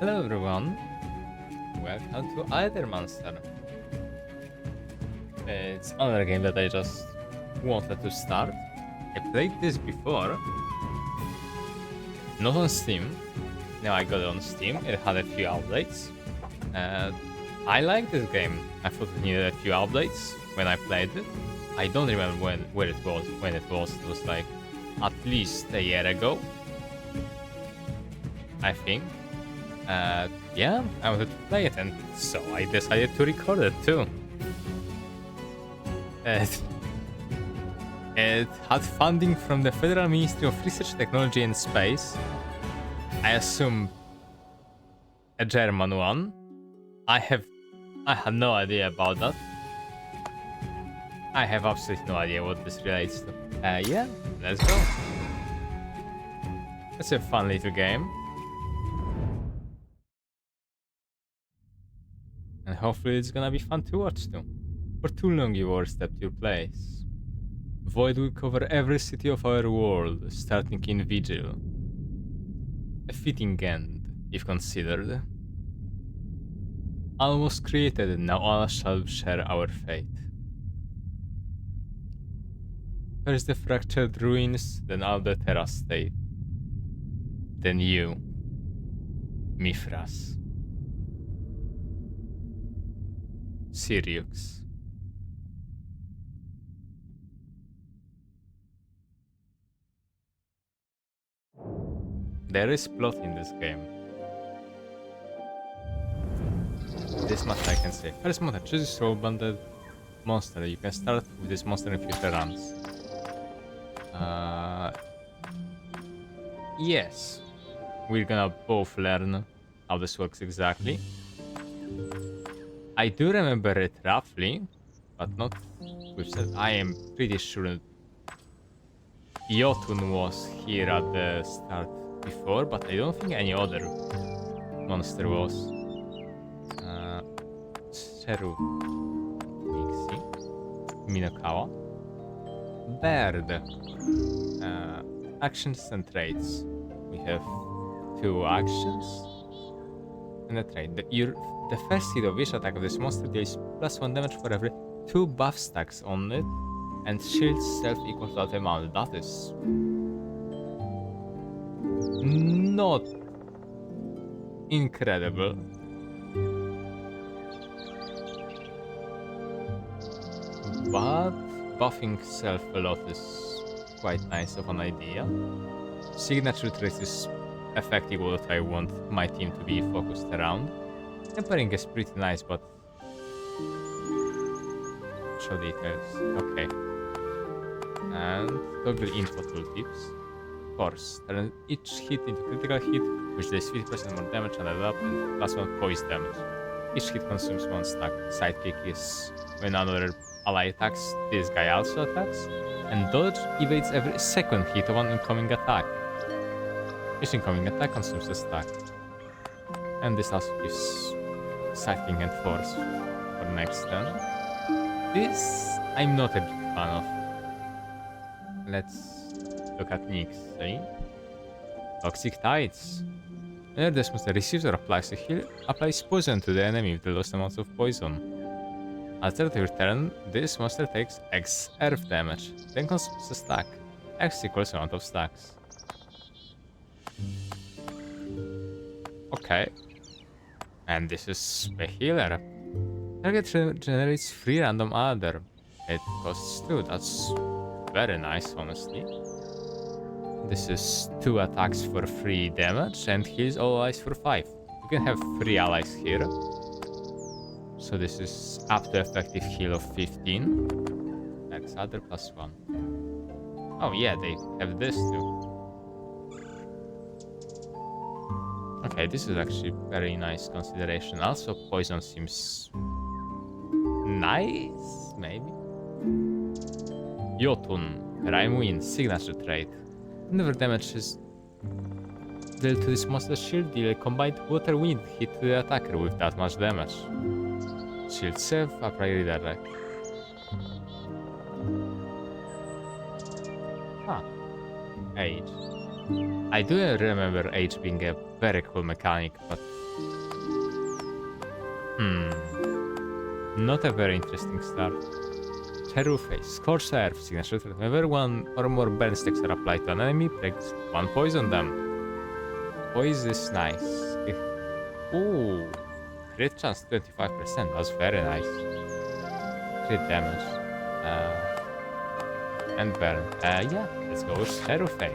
Hello everyone, welcome to Aethermancer. It's another game that I just wanted to start. I played this before, not on Steam. Now I got it on Steam, it had a few updates. And I like this game. I thought it needed a few updates when I played it. I don't remember when it was. It was like at least a year ago, I think. Yeah, I wanted to play it, and so I decided to record it too. It had funding from the Federal Ministry of Research, Technology and Space. I assume a German one. I had no idea about that. I have absolutely no idea what this relates to. Yeah, let's go. It's a fun little game. And hopefully it's gonna be fun to watch too. For too long you overstepped your place. Void will cover every city of our world, starting in Vigil. A fitting end, if considered. All was created, and now all shall share our fate. First the fractured ruins, then all the Terra state. Then you, Mithras. Sirius. There is plot in this game. This much I can say. First monster, choose a soul-banded monster. You can start with this monster in future runs. Yes. We're gonna both learn how this works exactly. I do remember it roughly, but not with that. I am pretty sure Jotun was here at the start before, but I don't think any other monster was. Cheru, Nixie, Minokawa, Bird. Actions and traits. We have 2 actions and a trait. The first hit of each attack of this monster deals +1 damage for every 2 buff stacks on it, and shields self equal to that amount. That is not incredible. But buffing self a lot is quite nice of an idea. Signature traits is effectively what I want my team to be focused around. Tempering is pretty nice, but show details. Okay. And toggle info tooltips. Force. Turn each hit into critical hit, which does 50% more damage and add up, and +1 poise damage. Each hit consumes 1 stack. Sidekick is when another ally attacks, this guy also attacks. And dodge evades every second hit of an incoming attack. Each incoming attack consumes a stack. And this also gives sidekick and force for next turn. This I'm not a big fan of. Let's look at Nyx, eh? Toxic Tides. Whenever this monster receives or applies a heal, applies poison to the enemy with the lowest amount of poison. After your turn, this monster takes X earth damage, then consumes a stack. X equals amount of stacks. Okay. And this is a healer. Target generates 3 random adder. It costs 2, that's very nice, honestly. This is 2 attacks for 3 damage and heals all allies for 5. You can have 3 allies here. So this is up to effective heal of 15. X adder +1. Oh yeah, they have this too. Okay, this is actually very nice consideration. Also, poison seems nice, maybe. Jotun, Prime Wind, signature trait. Whenever damage is dealt to this monster's shield, deal a combined water wind hit to the attacker with that much damage. Shield self, apply redirect. Huh. Age. I do remember H being a very cool mechanic, but not a very interesting start. Terror Face, Scorched Earth signature. Whenever one or more burn sticks are applied to an enemy, takes one poison them. Poison is nice. Ooh, crit chance 25%. That's very nice. Crit damage. And burn. Yeah, let's go with Terror Face.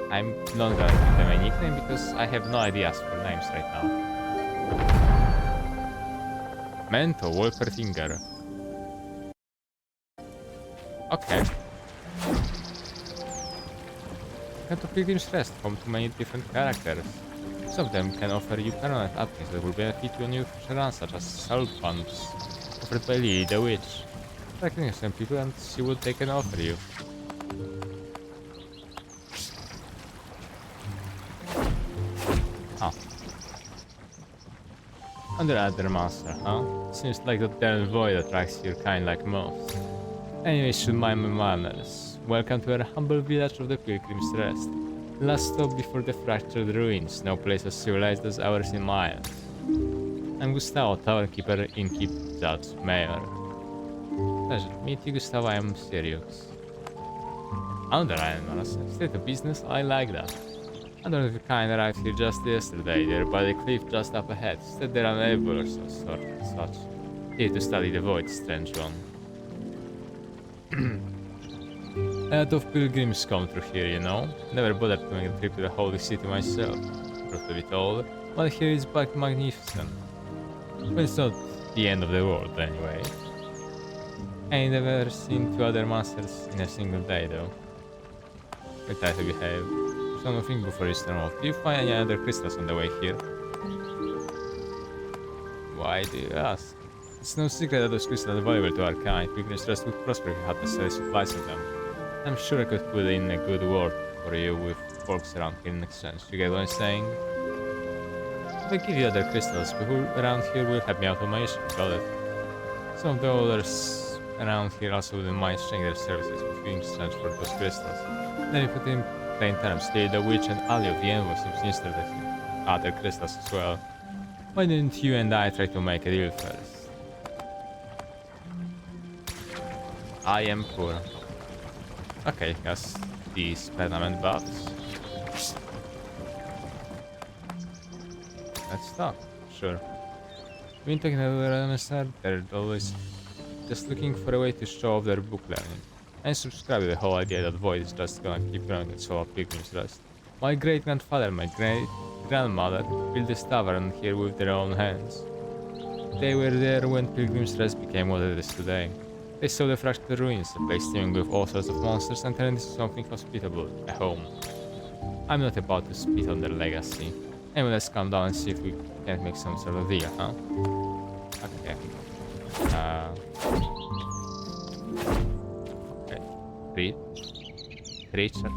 I'm not gonna give them a nickname because I have no ideas for names right now. Mento, Walker Finger. Okay. Come to Pilgrim's Rest, home to many different characters. Some of them can offer you permanent upgrades that will benefit you on your future runs, such as Soul Pumps, offered by Lily the Witch. Recognize some people and see what they can offer you. Oh. Under Aethermancer, huh? Seems like the damn void attracts your kind like most. Anyway, should mind my manners. Welcome to our humble village of the Pilgrim's Rest. Last stop before the fractured ruins, no place as civilized as ours in miles. I'm Gustavo, Towerkeeper, Innkeep, Judge, Mayor. Pleasure to meet you, Gustavo, I am Sirius. Under Aethermancer, state of business, I like that. I don't know if you kind arrived here just yesterday, they're by the cliff just up ahead. Said they're unable or some sort of such. Here to study the void, strange one. A lot of pilgrims come through here, you know. Never bothered to make a trip to the holy city myself. Truth to be told, but here is quite magnificent. But it's not the end of the world, anyway. I ain't never seen two other monsters in a single day, though. We try to behave. There's one thing before you storm off. Do you find any other crystals on the way here? Why do you ask? It's no secret that those crystals are valuable to our kind. Pilgrim's Rest would prosper if you had necessary supplies of them. I'm sure I could put in a good word for you with folks around here in exchange. You get what I'm saying? If I give you other crystals, people around here will help me out on my issue. Got it. Some of the others around here also wouldn't mind sharing their services with you in exchange for those crystals. Then you put in plain terms, Lily the Witch and Ali of the Envoy seems interested in other crystals as well. Why didn't you and I try to make a deal first? I am poor. Okay, has these permanent buffs. Let's talk. Sure. Been talking to the Aethermancer, they're always just looking for a way to show off their book learning. And subscribe to the whole idea that Void is just gonna keep growing and so are Pilgrim's Rest. My great-grandfather, my great-grandmother built this tavern here with their own hands. They were there when Pilgrim's Rest became what it is today. They saw the fractured ruins, a place teeming with all sorts of monsters, and turned into something hospitable, a home. I'm not about to spit on their legacy. Anyway, let's calm down and see if we can't make some sort of deal, huh? Okay. Okay. Greed. Creature.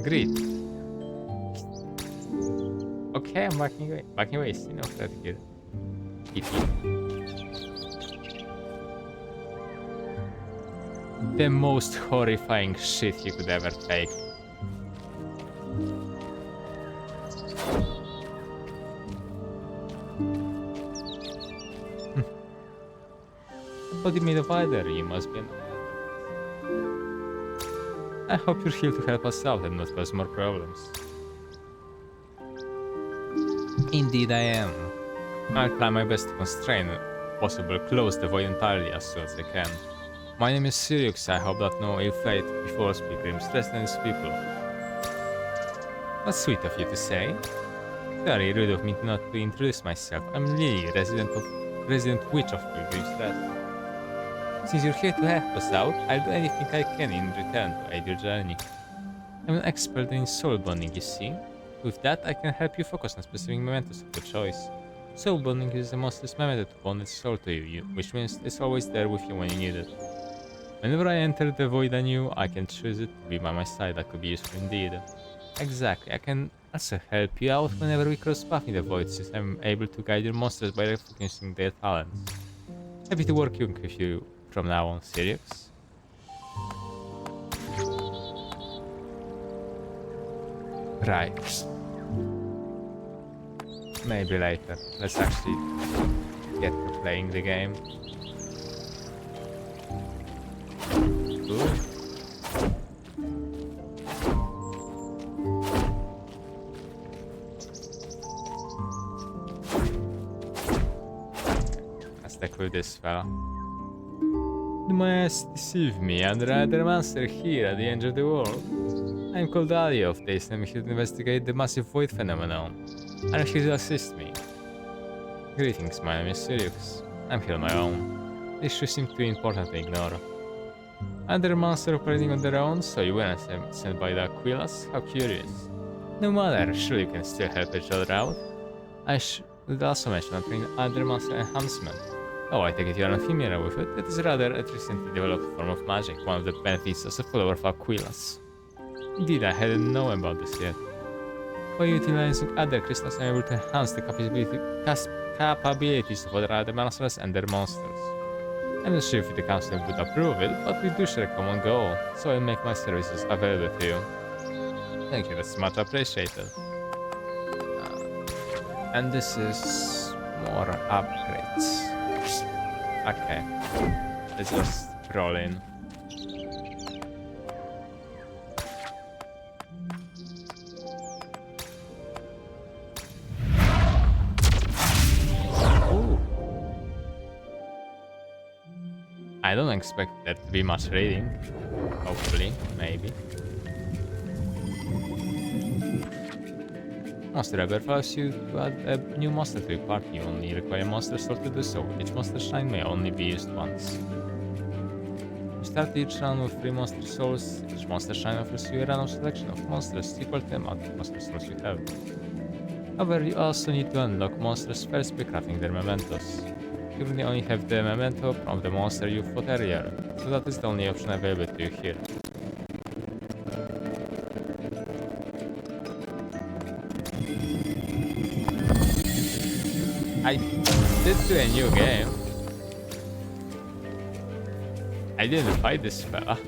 Greed. Okay, I'm backing away. Backing away, see no threat here. The most horrifying shit you could ever take. Body made of either, you must be an I hope you're here to help us out and not cause more problems. Indeed I am. I'll try my best to constrain possible close the void entirely as soon as I can. My name is Sirius, I hope that no ill fate befalls Pilgrim's Rest and its people. That's sweet of you to say. Very rude of me not to introduce myself. I'm Lily, resident witch of Pilgrim's Rest. Since you're here to help us out, I'll do anything I can in return to aid your journey. I'm an expert in soul bonding, you see. With that, I can help you focus on specific mementos of your choice. Soul bonding is a monster's memento to bond its soul to you, which means it's always there with you when you need it. Whenever I enter the void anew, I can choose it to be by my side. That could be useful indeed. Exactly, I can also help you out whenever we cross paths in the void, since I'm able to guide your monsters by recognizing their talents. Happy to work with you from now on, Sirius. Right. Maybe later. Let's actually get to playing the game. Ooh. Let's stick with this fella. You must deceive me. I'm the Aethermancer here at the end of the world. I'm called Ali of this, and I'm here to investigate the massive void phenomenon. I'm here to assist me. Greetings, my name is Sirius. I'm here on my own. This issue seems too important to ignore. Aethermancer operating on their own, so you weren't sent by the Aquilas? How curious. No matter, surely you can still help each other out. I should also mention I'm trying Aethermancer enhancement. Oh, I take it you are not familiar with it. It is rather a recently developed form of magic, one of the benefits as a follower of Aquilas. Indeed, I hadn't known about this yet. By utilizing other crystals, I'm able to enhance the capabilities of other Aethermancers and their monsters. I'm not sure if the council would approve of it, but we do share a common goal, so I'll make my services available to you. Thank you, that's much appreciated. And this is more upgrades. Okay, let's just roll in. Ooh. I don't expect there to be much raiding. Hopefully, maybe. Monster Hub allows you to add a new monster to your party. You only require monster soul to do so. Each monster shrine may only be used once. You start each round with 3 monster souls. Each monster shrine offers you a random selection of monsters equal to the amount of monster souls you have. However, you also need to unlock monsters first by crafting their mementos. You currently only have the memento from the monster you fought earlier, so that is the only option available to you here. I did do a new game. I didn't fight this fella.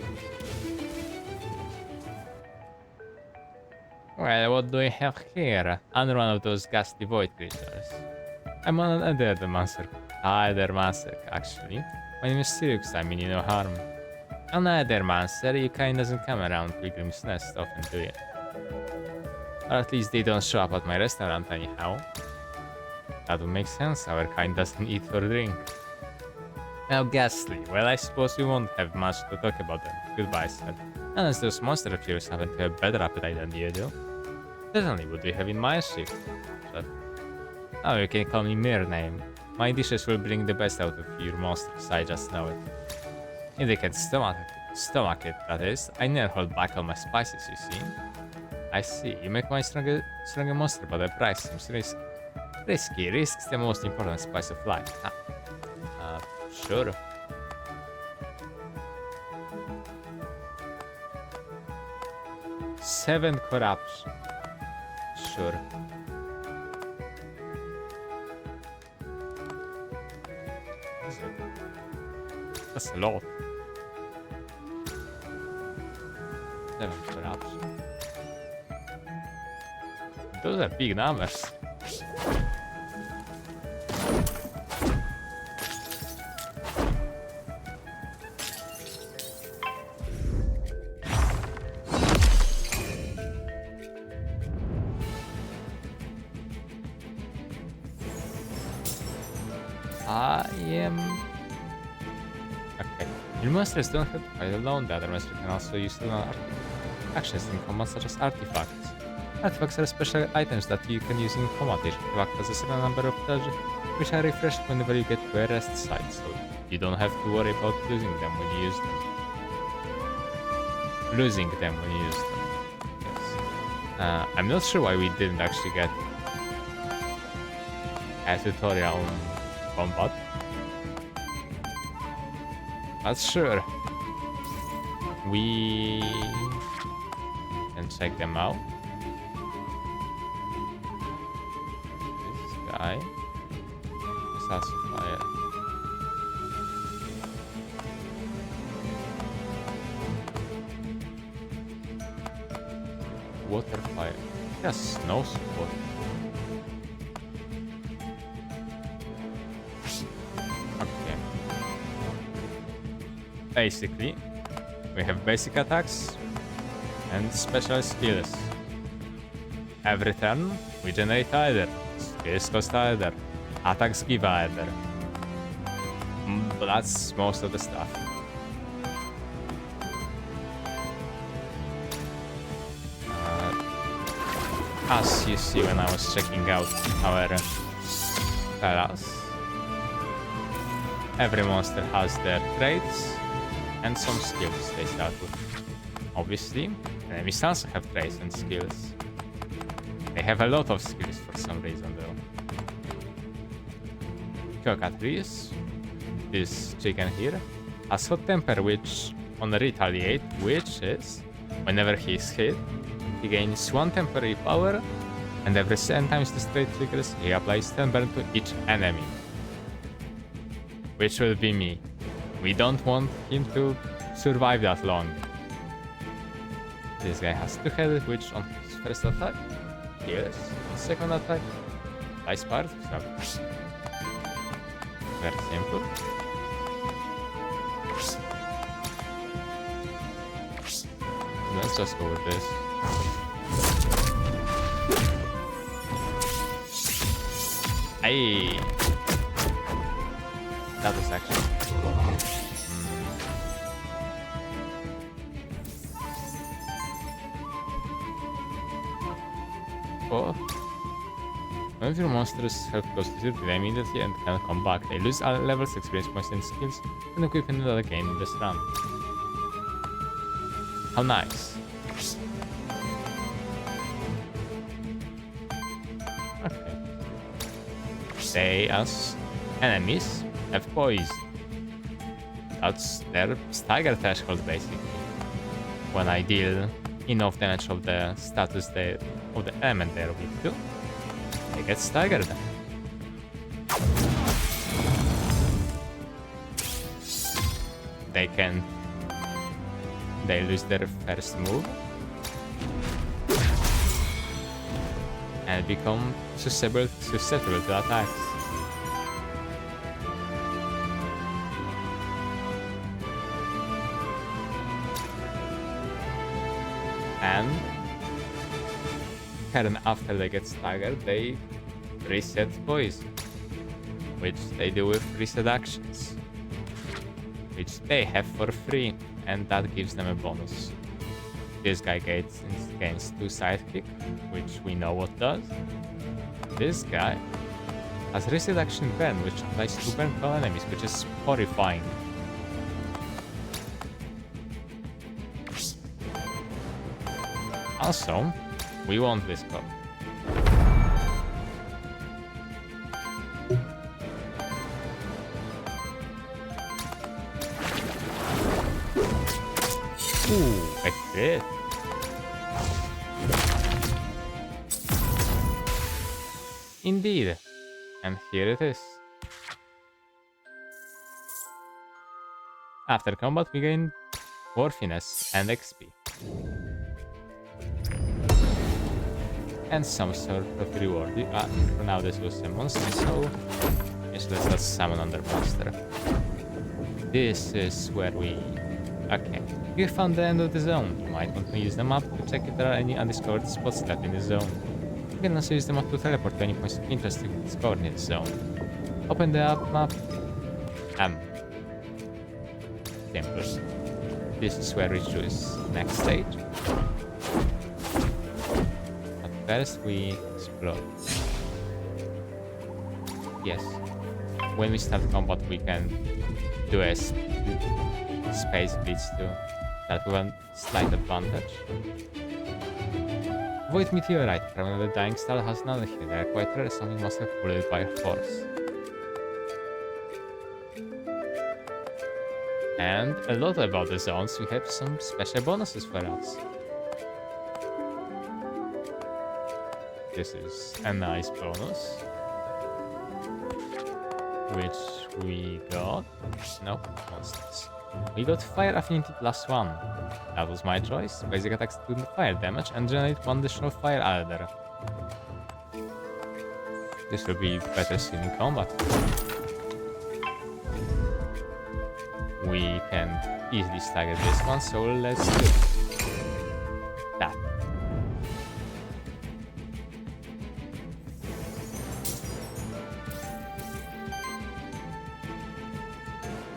Well, what do we have here? Another one of those ghastly void creatures. I'm on an Aethermancer, actually. My name is Sirius, I mean you no harm. An Aethermancer, your kind doesn't come around Pilgrim's Nest often, do you? Or at least they don't show up at my restaurant anyhow. That would make sense, our kind doesn't eat or drink. Now ghastly, well I suppose we won't have much to talk about them. Goodbye, sir. Unless those monster of yours happen to have better appetite than you do. Certainly, what do you have in my shift? But, oh, you can call me mere name. My dishes will bring the best out of your monsters, I just know it. If they can stomach it, that is. I never hold back on my spices, you see. I see, you make my stronger monster, but the price seems risky. Risky, risk's the most important spice of life. Sure. Seven corruption. Sure. That's a lot. 7 corruption. Those are big numbers. I am... Okay. Your monsters don't have to fight alone. The Aethermancer can also use actions in combat, such as artifacts. Artifacts are special items that you can use in combat. Each artifact has a certain number of charges, which are refreshed whenever you get to a rest site, so you don't have to worry about losing them when you use them. Yes. I'm not sure why we didn't actually get a tutorial on combat. But sure. We can check them out. This guy. Sassifier. water, fire. Yes, no support. Okay. Basically, we have basic attacks and special skills. Every turn, we generate either. Skills cost either. Attacks give either. But that's most of the stuff. As you see when I was checking out our fellas, every monster has their traits and some skills they start with. Obviously, enemies also have traits and skills. They have a lot of skills for some reason though. Cockatrice, this chicken here, has hot temper which on retaliate, which is whenever he is hit, he gains 1 temporary power, and every 7 times the trait triggers, he applies 10 burn to each enemy. Which will be me. We don't want him to survive that long. This guy has 2 health, which on his first attack heals, on second attack ice part, so very simple. Let's just go with this. Hey, that was actually. Oh, one of your monsters have close to 0 immediately and can come back. They lose all levels, experience points, and skills, and equip another game in this run. How nice. Okay. They, as enemies, have poison. That's their stagger threshold, basically. When I deal enough damage of the status of the element they're weak to, they get staggered. They lose their first move and become susceptible to attacks. And turn after they get staggered, they reset poison, which they do with reset actions, which they have for free, and that gives them a bonus. This guy gains 2 sidekick, which we know what does. This guy has reset action burn, which applies to burn all enemies, which is horrifying. Also, we want this cup. Ooh, a crit. Indeed. And here it is. After combat, we gain worthiness and XP. And some sort of reward. For now this was a monster, so yes, let's just summon another monster. This is where we... Okay, we found the end of the zone. You might want to use the map to check if there are any undiscovered spots left in the zone. You can also use the map to teleport to any points of interest you discovered in the zone. Open the map. Simple. This is where we choose next stage. First, we explore. Yes. When we start combat, we can do a space blitz too. That will have slight advantage. Void Meteorite. From the Dying Star has none here. They are quite rare, something must have bullet by force. And a lot about the zones, we have some special bonuses for us. This is a nice bonus, which we got. Nope, monsters. We got fire affinity +1. That was my choice. Basic attacks do fire damage and generate 1 additional fire adder. This will be better seen in combat. We can easily stagger this one, so let's do that.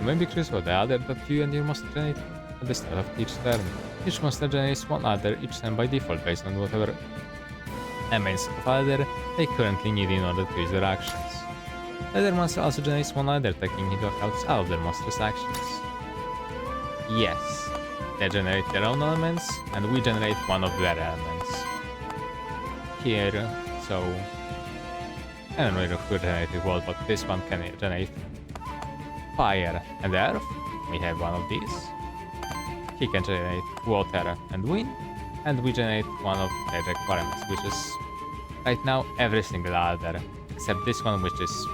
Maybe curious about the adder that you and your monster generate at the start of each turn. Each monster generates 1 adder each time by default based on whatever amounts of adder they currently need in order to use their actions. Aethermancer also generates 1 adder taking into account all of their monster's actions. Yes, they generate their own elements and we generate one of their elements. Here, so I don't know who generated what, but this one can generate fire and earth. We have one of these. He can generate water and wind, and we generate one of their requirements, which is right now every single adder, except this one, which is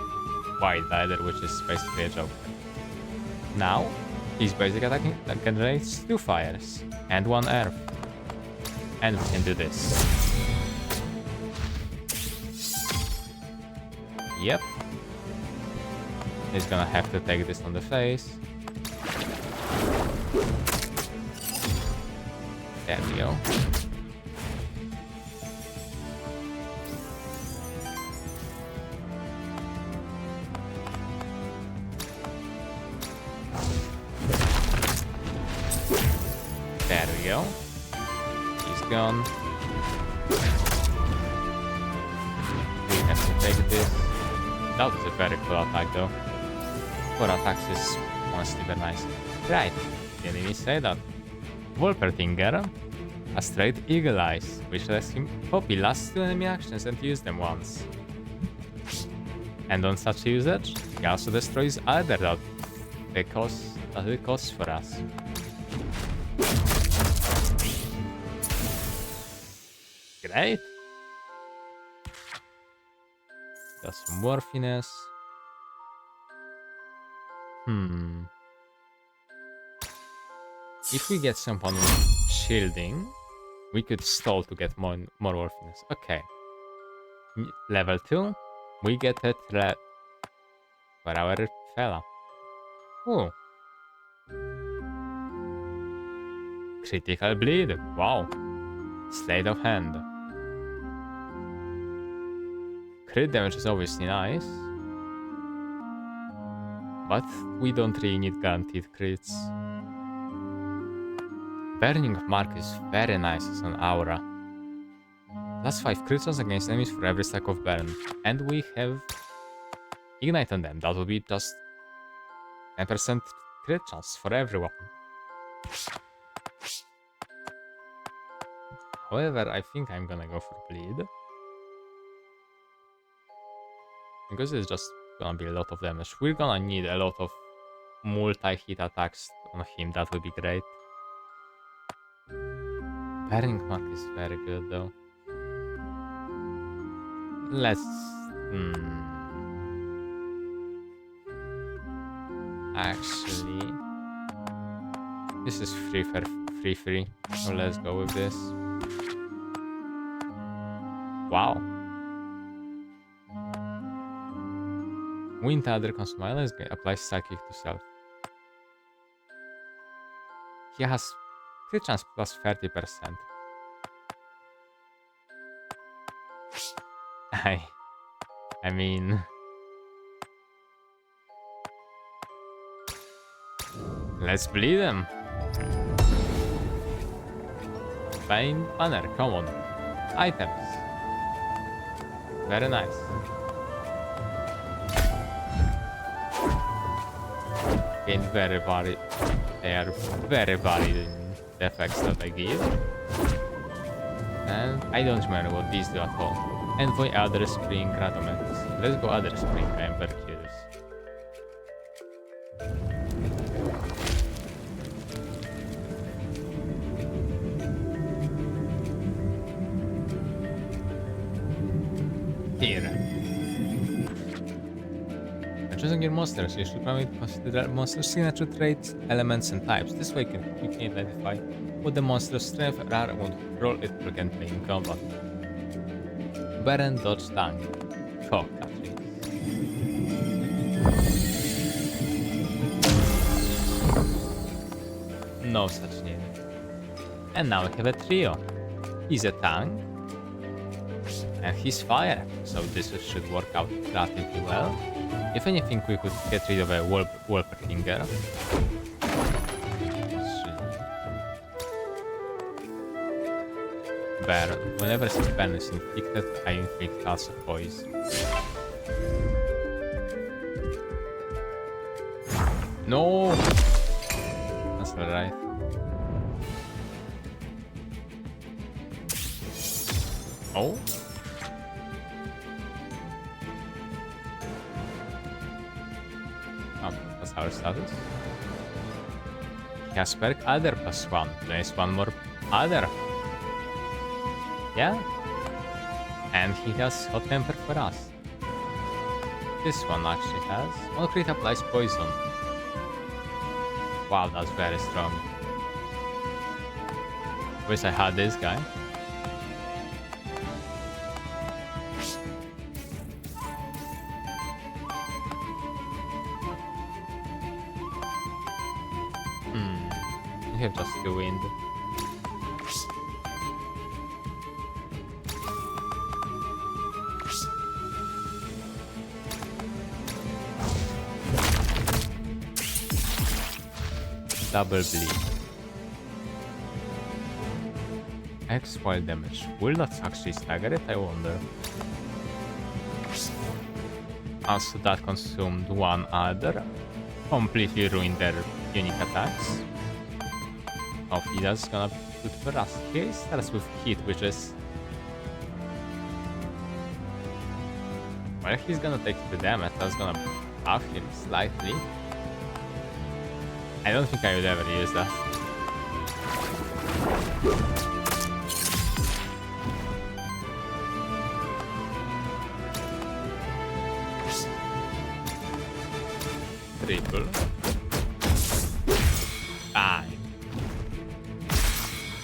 wild adder, which is basically a joke. Now, his basic attacking can generate 2 fires and 1 earth, and we can do this. Yep. He's gonna have to take this on the face. There we go. There we go. He's gone. We have to take this. That was a very cool attack though. 4 attacks is honestly very nice. Right, didn't even say that. Wolpertinger has straight Eagle Eyes, which lets him copy last 2 enemy actions and use them once. And on such usage, he also destroys other that it costs for us. Great! Got some worthiness. If we get someone with shielding, we could stall to get more worthiness. Okay. Level 2, we get a threat for our fella. Oh. Critical bleed. Wow. Sleight of hand. Crit damage is obviously nice. But we don't really need guaranteed crits. Burning Mark is very nice as an aura. Plus 5 crit chance against enemies for every stack of burn. And we have Ignite on them. That will be just 10% crit chance for everyone. However, I think I'm gonna go for bleed. Because it's just gonna be a lot of damage. We're gonna need a lot of multi-hit attacks on him. That would be great. Burning Mark is very good though. Let's... Actually... This is free. So let's go with this. Wow. Wind Adder comes to my allies, applies Psychic to self. He has crit chance plus 30%. I mean... Let's bleed him. Fine banner, come on. Items. Very nice. Again, very varied. They are very varied in the effects that they give. And I don't remember what these do at all. Envoy Other Spring Gradometis. Let's go Other Spring, I am very curious. Here. choosing your monsters, you should probably consider monster signature traits, elements, and types. This way you can quickly identify what the monster's strengths are and what role it will can play in combat. Baron Dodge Tank. Fuck, actually. No such need. And now we have a trio. He's a tank. And he's fire, so this should work out relatively well. If anything, we could get rid of a Wolperfinger. Baron. Whenever his pen is inflicted, I inflict also poison. No! That's alright. Oh? That's our status. He has perk Adder +1. There is one more Adder. Yeah? And he has Hot Temper for us. This one actually has. All crit applies poison. Wow, that's very strong. Wish I had this guy. We have just the wind. Double bleed. X while damage. Will that actually stagger it? I wonder. Also, that consumed one other. Completely ruined their unique attacks. Oh, that's gonna be good for us. He starts with hit, which is... Well, he's gonna take the damage. That's gonna buff him slightly. I don't think I would ever use that. Triple. Bang.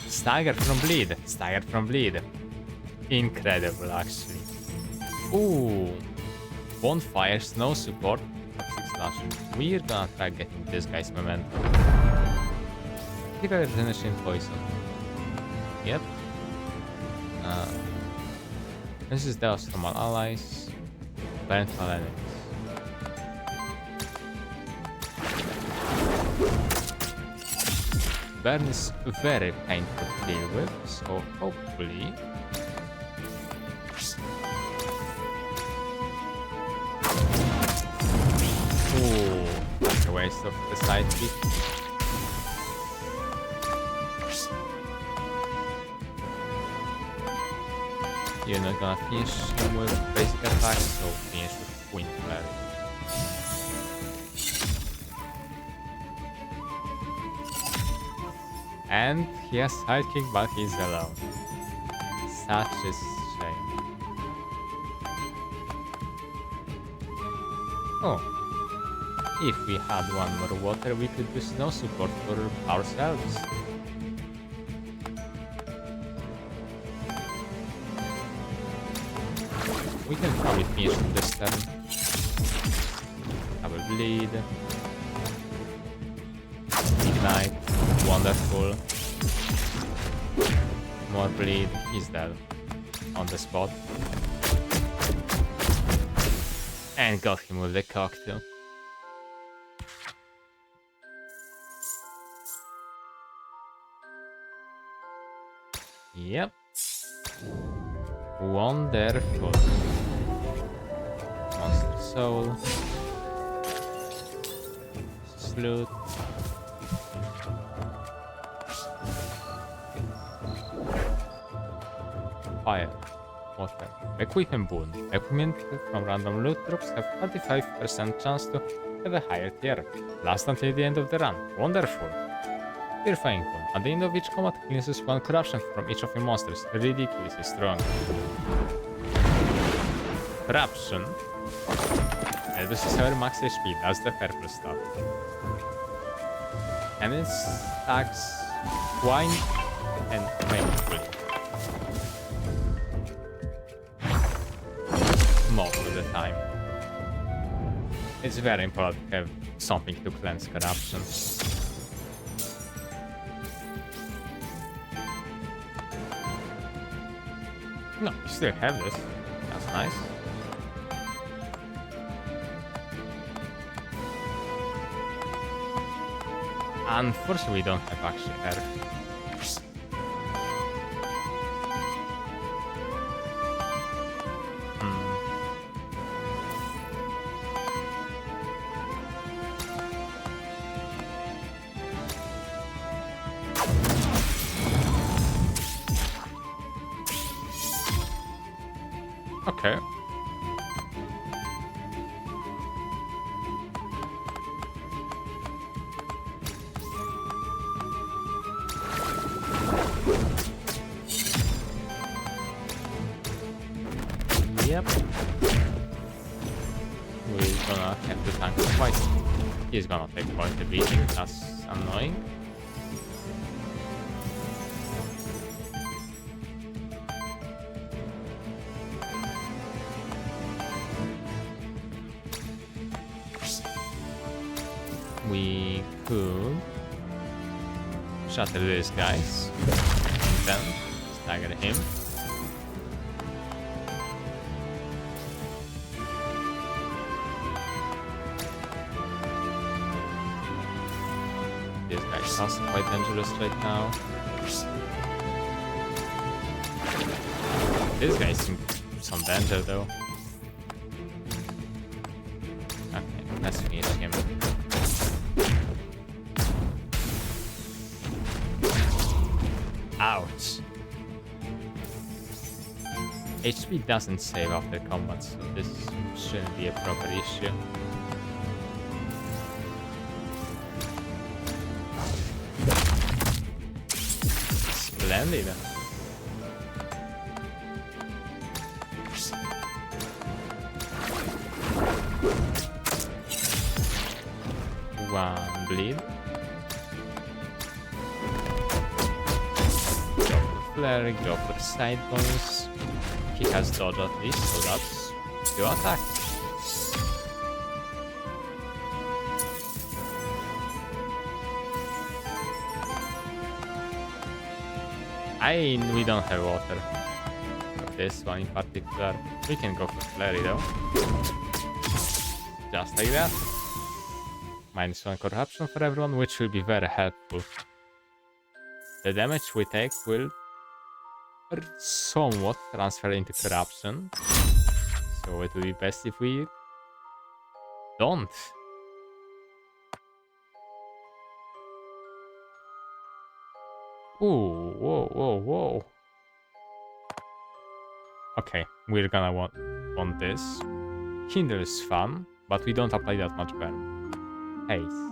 Stagger from bleed. Stagger from bleed. Incredible, actually. Ooh. Bonfire, snow support. 6 slash. We're gonna try getting this guy's momentum. Critical regeneration poison. Yep. This is Deus from all allies. Parental enemies. Burn is very painful to deal with, so hopefully... Ooh, that's a waste of the sidekick. You're not gonna finish him with basic attacks, so finish with Wind Flare. And he has sidekick, but he's alone. Such a shame. Oh. If we had one more water, we could do snow support for ourselves. We can probably finish this turn. Double bleed. Ignite. Wonderful. More bleed. He's dead. On the spot. And got him with the cocktail. Yep. Wonderful. Monster Soul. Sleuth. Fire. Water. Equipment boon. Equipment from random loot drops have 35% chance to have a higher tier. Last until the end of the run. Wonderful. Purifying boon. At the end of each combat, cleanses one corruption from each of your monsters. Ridiculously strong. Corruption. Reduces our max HP, that's the purple stuff. And it stacks wine and painful. Most of the time. It's very important to have something to cleanse corruption. No, you still have this. That's nice. Unfortunately, we don't have actually earth. Okay. Yep. We're gonna have to tank twice. He's gonna take quite a beating, that's annoying. We could shatter these guys and then stagger him. This guy's also quite dangerous right now. This guy's in some danger though. Okay, let's finish him. Ouch. HP doesn't save after combat, so this shouldn't be a proper issue. Splendid. One bleed. Flare, go for side bonus. He has dodge at least, so that's 2 attacks. We don't have water for this one in particular. We can go for flurry though. Just like that. -1 corruption for everyone, which will be very helpful. The damage we take will somewhat transfer into corruption, so it will be best if we don't. Ooh, whoa. Okay, we're gonna want this. Hinder is fun, but we don't apply that much burn. Haste.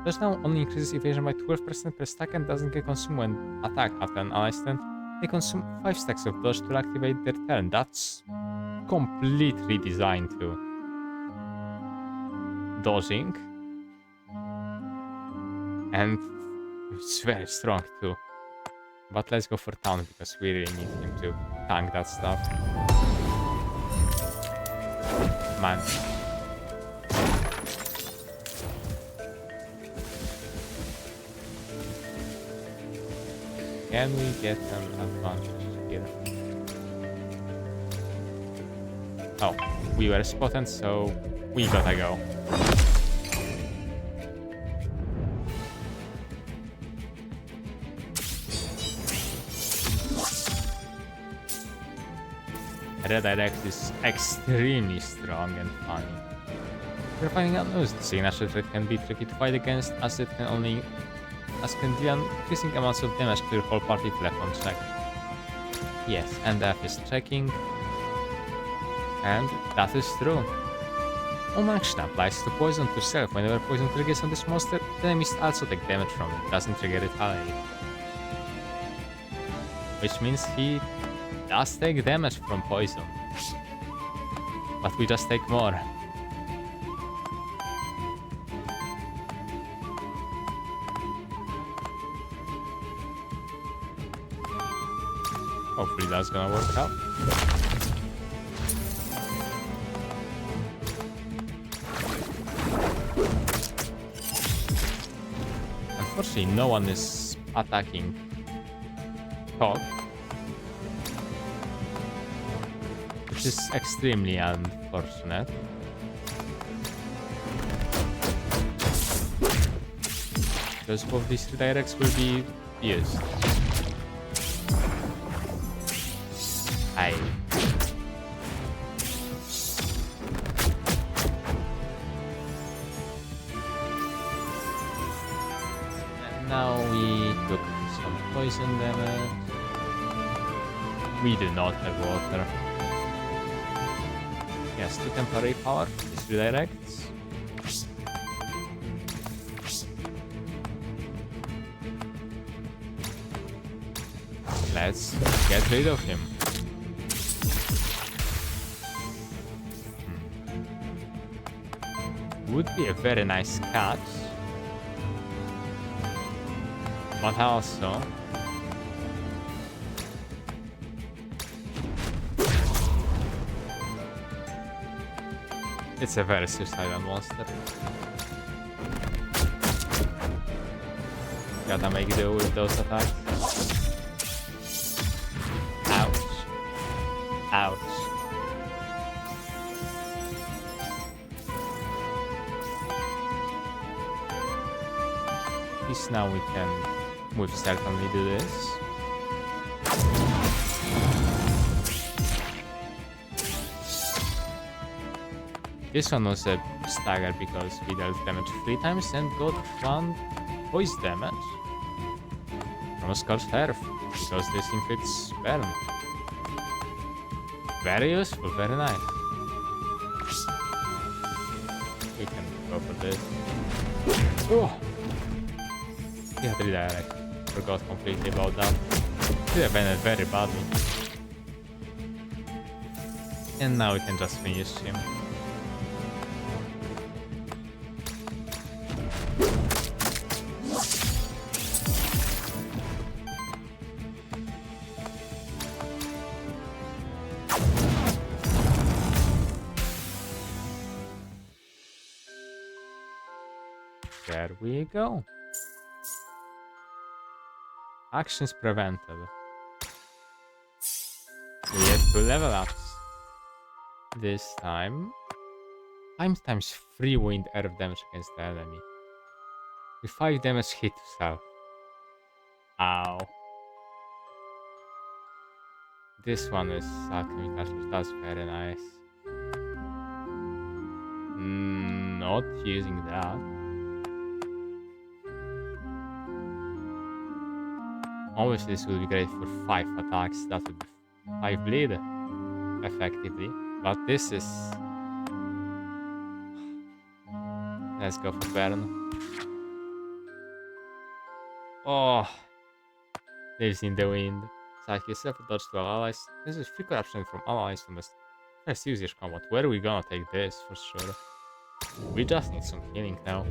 Does now only increases evasion by 12% per stack and doesn't get consumed when attacked after an ally stand. They consume 5 stacks of dodge to activate their turn. That's completely designed to dodging. And it's very strong too. But let's go for town because we really need him to tank that stuff. Man. Can we get an advantage here? Oh, we were spotted, so we gotta go. Redirect is extremely strong and funny. We're finding out news. The signature threat can be tricky to fight against, as it can deal increasing amounts of damage to your whole party if left unchecked. Yes, and F is checking. And that is true. One action applies to poison to self. Whenever poison triggers on this monster, the enemies also take damage from it. Doesn't trigger retaliate. Which means he does take damage from poison. But we just take more. Hopefully that's gonna work out. Unfortunately, no one is attacking Hog, which is extremely unfortunate. Because both these redirects will be used. Aye. And now we took some poison damage. We do not have water. Yes, 2 temporary power for these redirects. Let's get rid of him. Would be a very nice catch. But also... it's a very suicidal monster. Gotta make do with those attacks. Ouch. Ouch. At least now we can, we've certainly do this. This one was a stagger because we dealt damage 3 times and got 1 voice damage from a Scorched Earth because this inflicts burn. Very useful, very nice. We can go for this. Oh! He had redirect. Forgot completely about that. Could have ended very badly. And now we can just finish him. There we go. Actions prevented. We have 2 level ups. This time, times 3 wind earth damage against the enemy. With 5 damage hit to self. Ow. This one is alchemy, that's very nice. Not using that. Obviously this would be great for 5 attacks, that would be 5 bleed effectively, but this is... let's go for burn. Oh, lives in the wind. Psyche yourself a dodge to allies. This is free corruption from allies from the first usage combat. Where are we gonna take this for sure? We just need some healing now.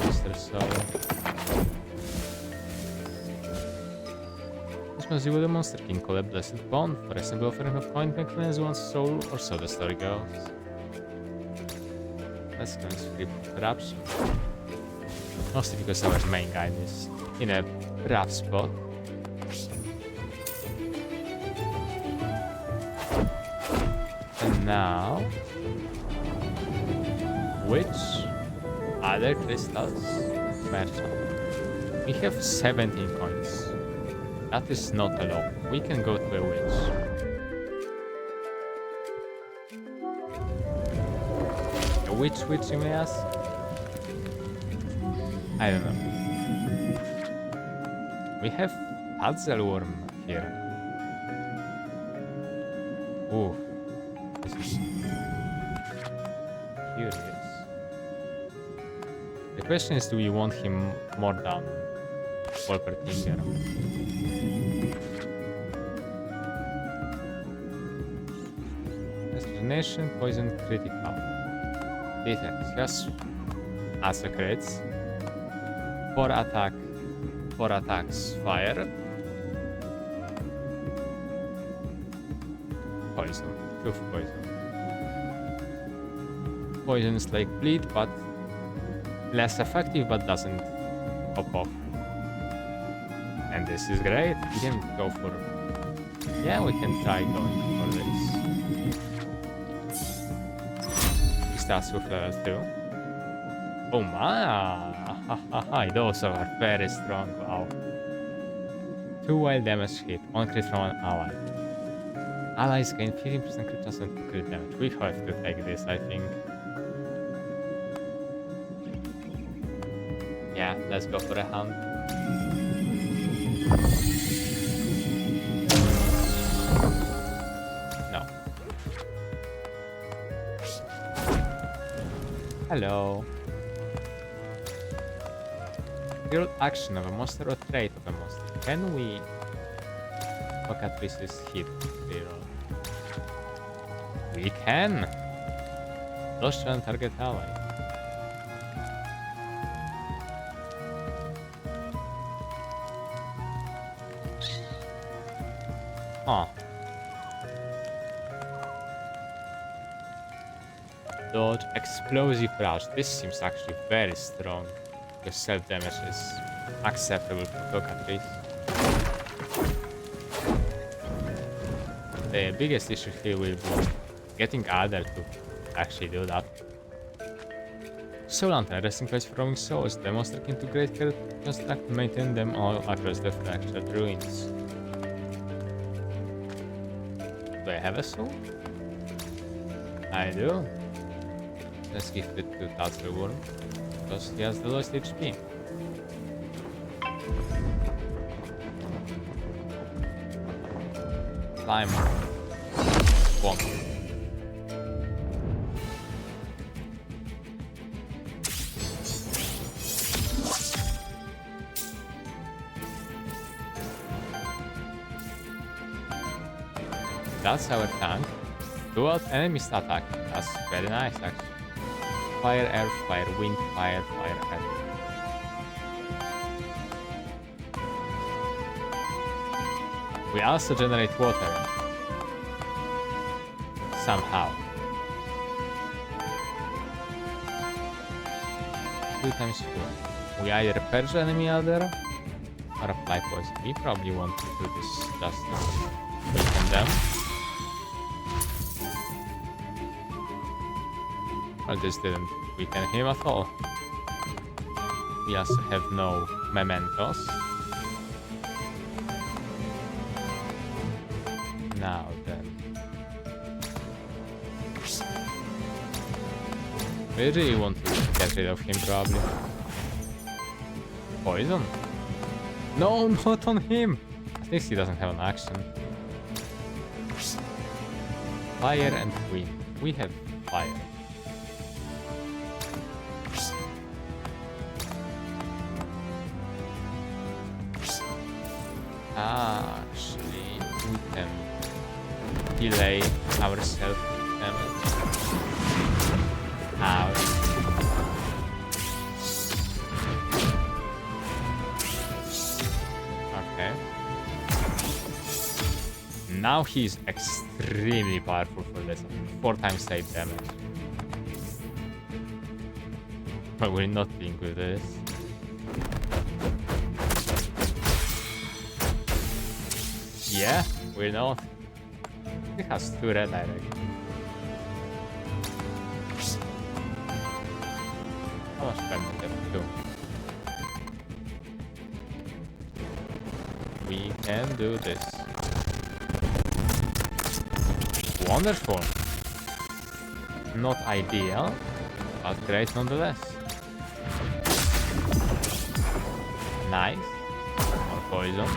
Monster soul. This must be with the Monster King called a Blessed Bond. For a simple offering of coin can cleanse one's soul, or so the story goes. Let's go and script corruption. Mostly because our main guy is in a rough spot. And now, which other crystals? Merchant. We have 17 coins. That is not a lot. We can go to a witch. A witch, you may ask? I don't know. We have Hazelworm here. Ooh. This is curious. The question is, do we want him more than Wolpertinger? Destination, poison, critical. Defense, yes. As a crits. 4 attack, 4 attacks fire. Poison. 2 poison. Poison is like bleed, but less effective, but doesn't pop off. And this is great. We can go for... Yeah, we can try going for this. He starts with level 2. Oh my! Those are very strong. Wow. 2 wild damage hit. 1 crit from an ally. Allies gain 15% crit chance and crit damage. We have to take this, I think. Yeah, let's go for a hunt. No. Hello. Real action of a monster or trait of a monster. Can we look at this hit reroll? We can! Lost on target ally. Huh. Dodge explosive rush. This seems actually very strong. Because self-damage is acceptable for cockatrice. The biggest issue here will be getting Adder to actually do that. Soul Lantern, resting place for roaming souls. The monster can to great care construct and maintain them all across the fractured ruins. Do I have a soul? I do. Let's give it to Tatzelworm, because he has the lowest HP. Climber. Bomb. That's our tank. Dual enemies attack. That's very nice actually. Fire, air, fire, wind, fire, fire, air. We also generate water. Somehow. 2 times 4. We either purge enemy Adder or apply poison. We probably want to do this justice. Weaken them. Well, this didn't weaken him at all. We also have no mementos. Now then. We really want to get rid of him, probably. Poison? No, not on him! At least he doesn't have an action. Fire and wind. We have fire. Actually, we can delay our self-damage. Ouch. Okay. Now he's extremely powerful for this. 4 times 8 damage. But we're not dealing with this. Yeah, we're not. It has 2 red direct. How much permanent have 2? We can do this. Wonderful. Not ideal, but great nonetheless. Nice. More poison.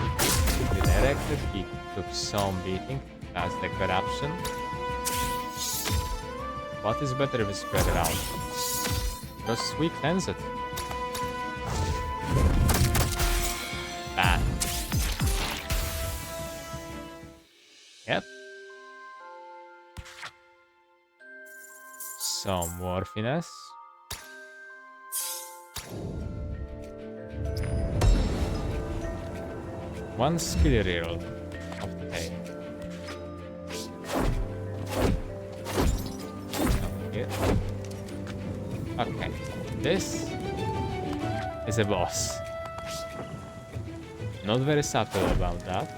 Redirected, he took some beating. That's the corruption. What is better if it's spread around? Because we cleanse it. Bad. Yep. Some more finesse. one skill reroll of the day. Here. Okay, this is a boss. Not very subtle about that.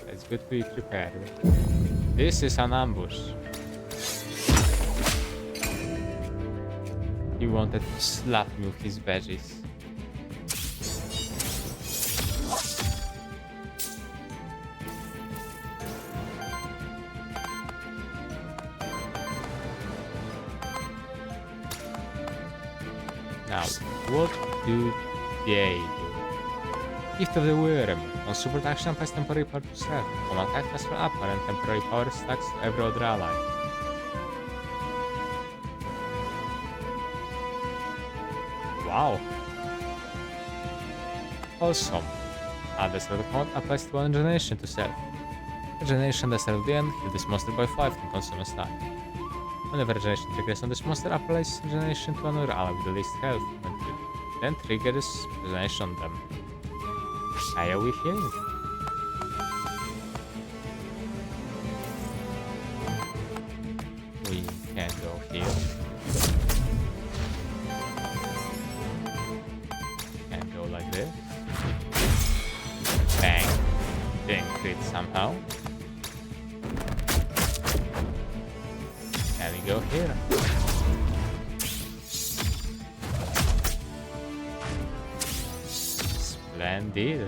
It's good to be prepared. This is an ambush. He wanted to slap me with his veggies. Now, what do they do? Gift of the Worm. On support action, applies temporary power to self. On attack, transfer upper and temporary power stacks to every other ally. Wow. Awesome. Add the start of combat applies to one regeneration to self. Regeneration at the start of the end, heal this monster by 5 and consume a stack. Whenever regeneration triggers on this monster, applies regeneration to another ally with the least health. Then triggers regeneration on them. Why are we healing? We can go here. Can go like this. Bang. Then crit somehow. And we go here. Splendid.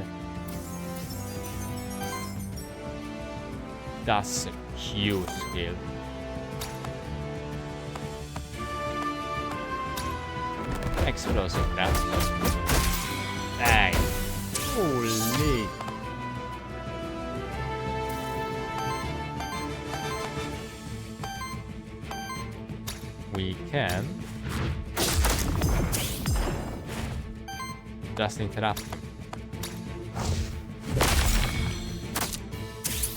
That's a huge skill. Explosive blast. Dang. Holy. We can just interrupt him.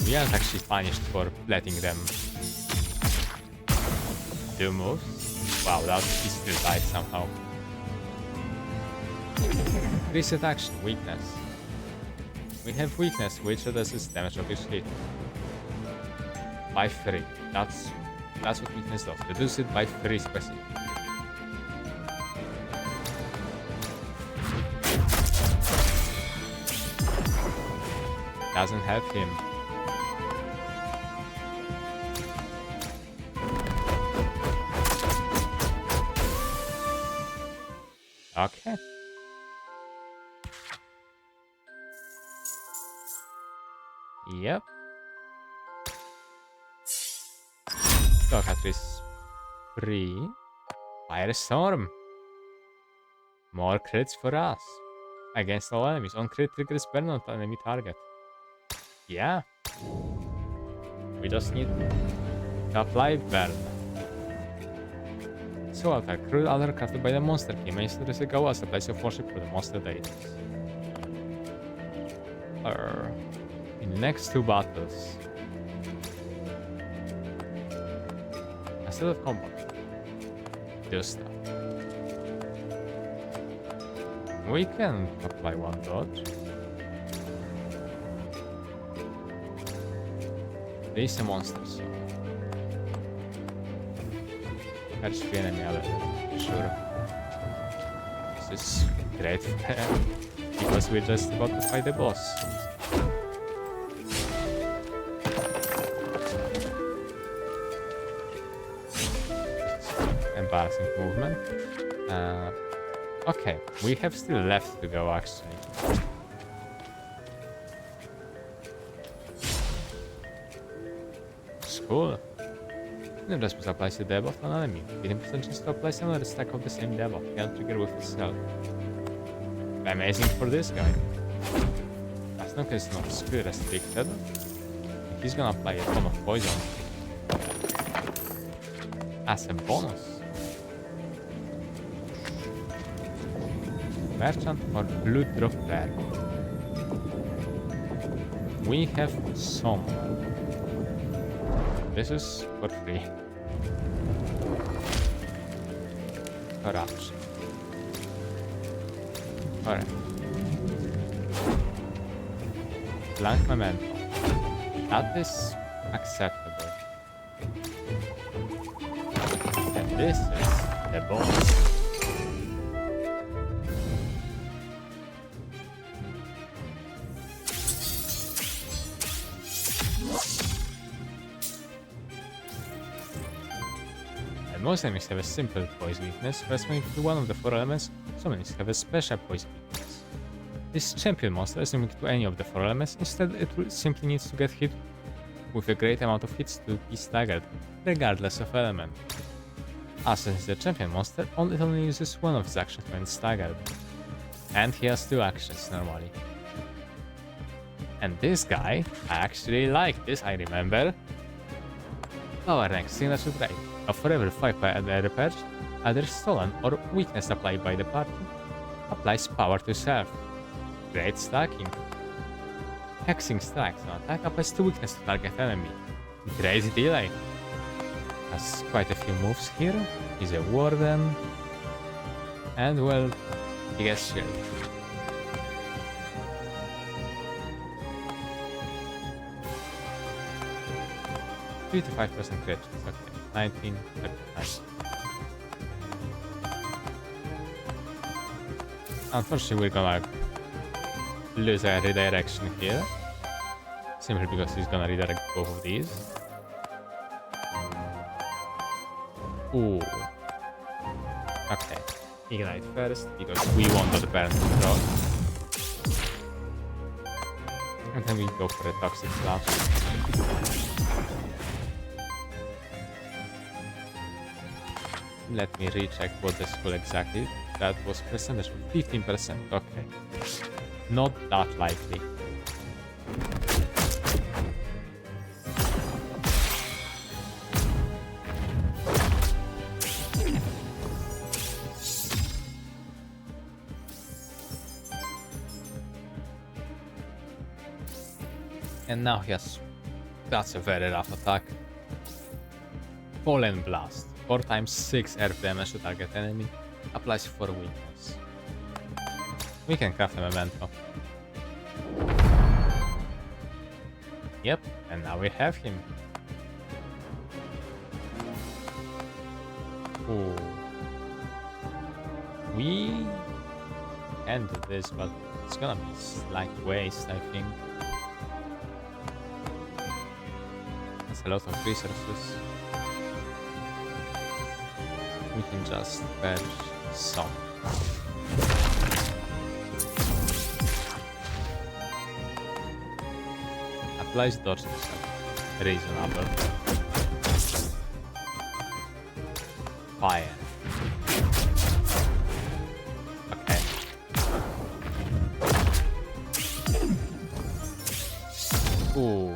We aren't actually punished for letting them do moves. Wow, that he still died somehow. Reset action, weakness. We have weakness which reduces damage of each hit. By 3. That's what weakness does. Reduce it by 3 specific. Doesn't help him. Okay. Yep. Stock is free. Firestorm. More crits for us. Against all enemies. On crit triggers burn on enemy target. Yeah. We just need to apply burn. So altar. Crude altar crafted by the monster key. May still receive go as a place of worship for the monster deities. In the next 2 battles. Instead of combat. Do stuff. We can apply 1 dodge. There is a monster, so catch the enemy alert. Sure. This is great for them because we're just about to fight the boss. Embarrassing movement. Okay, we have still left to go actually. Cool. Then just applies the debuff on enemy. 15% chance to apply another stack of the same debuff. Can trigger with itself. Amazing for this guy. As long as it's not skill restricted, he's gonna apply a ton of poison as a bonus. Merchant or Blood Drop Rare. We have some. This is for free. Corruption. Correct. Blank memento. That is acceptable. And this is the boss. And most enemies have a simple poison weakness, corresponding to one of the 4 elements. Some enemies have a special poison weakness. This champion monster is immune to any of the 4 elements, instead it simply needs to get hit with a great amount of hits to be staggered, regardless of element. As since is the champion monster, it only uses one of his actions when staggered. And he has 2 actions normally. And this guy, I actually like this, I remember. Power rank signature trait. For every 5 repairs, either stolen or weakness applied by the party, applies power to self. Great stacking. Hexing strikes on attack applies 2 weakness to target enemy. Crazy delay. Has quite a few moves here. He's a warden. And well, he gets shield. %55% crit chance, okay. 19, 39. Unfortunately, we're gonna lose a redirection here. Simply because he's gonna redirect both of these. Ooh. Okay. Ignite first, because we want the burn to drop. And then we go for a toxic slash. Let me recheck what the school exactly. That was percentage of 15%. Okay. Not that likely. And now he has... That's a very rough attack. Fallen Blast. 4 times 6 earth damage to target enemy. Applies 4 weakness. We can craft a memento. Yep, and now we have him. Ooh. We can do this, but it's gonna be a slight waste, I think. That's a lot of resources. We can just fetch some. Applies dodge to self. Reasonable. Fire. Okay. Ooh.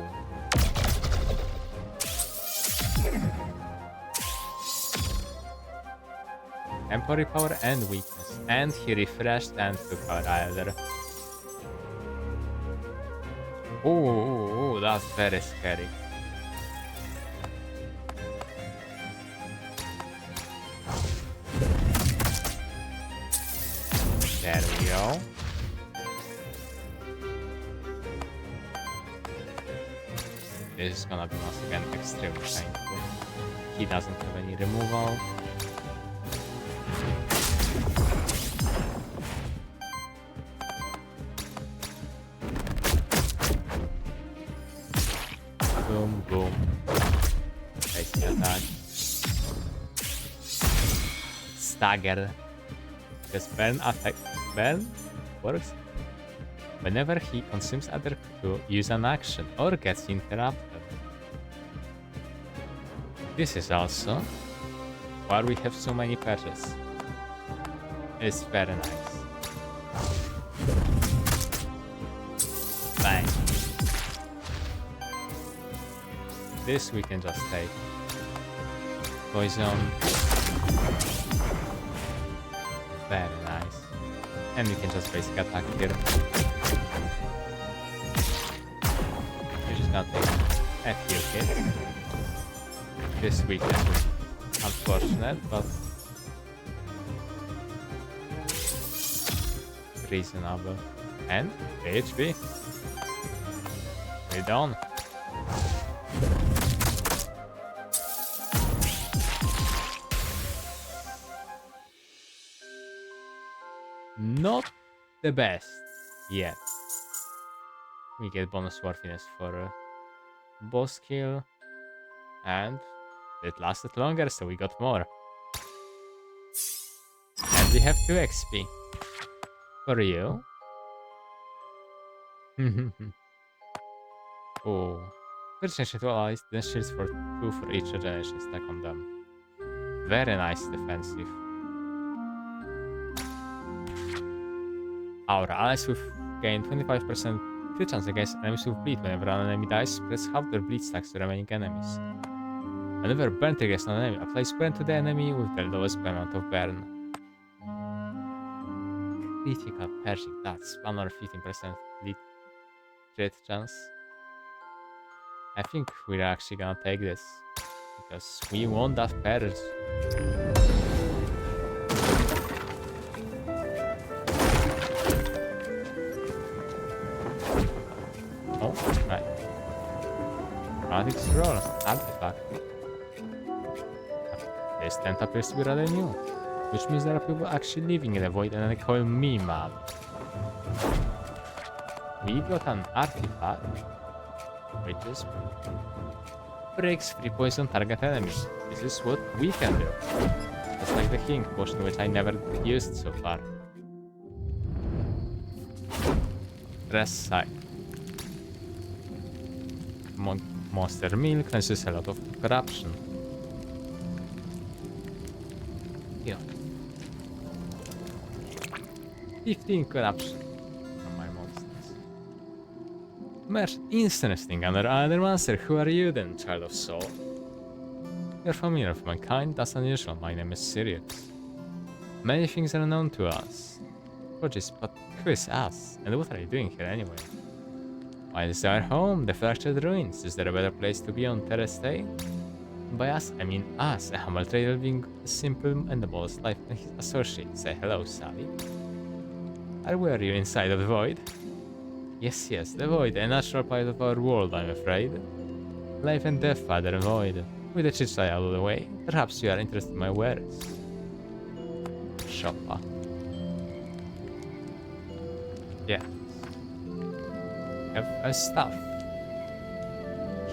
Temporary power and weakness. And he refreshed and took out either. Ooh, that's very scary. There we go. This is gonna be once again extremely painful. He doesn't have any removal. Boom, boom. Basic attack. Stagger. Because burn works whenever he consumes other to use an action or gets interrupted. This is also why we have so many patches. It's very nice. Bang. This we can just take. Poison. Very nice. And we can just basic attack here. We're just gonna take a few hits. This weakness is unfortunate, but reasonable. And 3 HP. We're done. Not the best yet. We get bonus worthiness for boss kill, and it lasted longer, so we got more. And we have 2 XP for you. Oh, regeneration to allies, then shields for 2 for each regeneration stack on them. Very nice defensive. Our allies will gain 25% crit chance against enemies with bleed. Whenever an enemy dies, press half their bleed stacks to remaining enemies. Whenever burn triggers on an enemy, applies burn to the enemy with the lowest amount of burn. Critical perishing, that's another 15% bleed crit chance. I think we're actually gonna take this, because we want that purge. Oh, right. Dramatic roll, artifact. This tent appears to be rather new, which means there are people actually living in the void and they call me mad. We got an artifact, which is breaks free poison target enemies. This is what we can do. Just like the healing potion, which I never used so far. Rest side. Monster meal cleanses a lot of corruption. Yeah. 15 corruption from my monsters. Interesting, under Aethermancer. Who are you then, child of soul? You're familiar with my kind? That's unusual. My name is Sirius. Many things are known to us. Apologies, but who is us? And what are you doing here anyway? Why is our home? The fractured ruins. Is there a better place to be on Terra State? By us, I mean us, a humble trader living a simple and the modest life, and his associates. Say hello, Sally. Are you inside of the void? Yes, the void, a natural part of our world, I'm afraid. Life and death, father and void. With the chit out of the way, perhaps you are interested in my wares. Shoppa. Yeah. Have a stuff.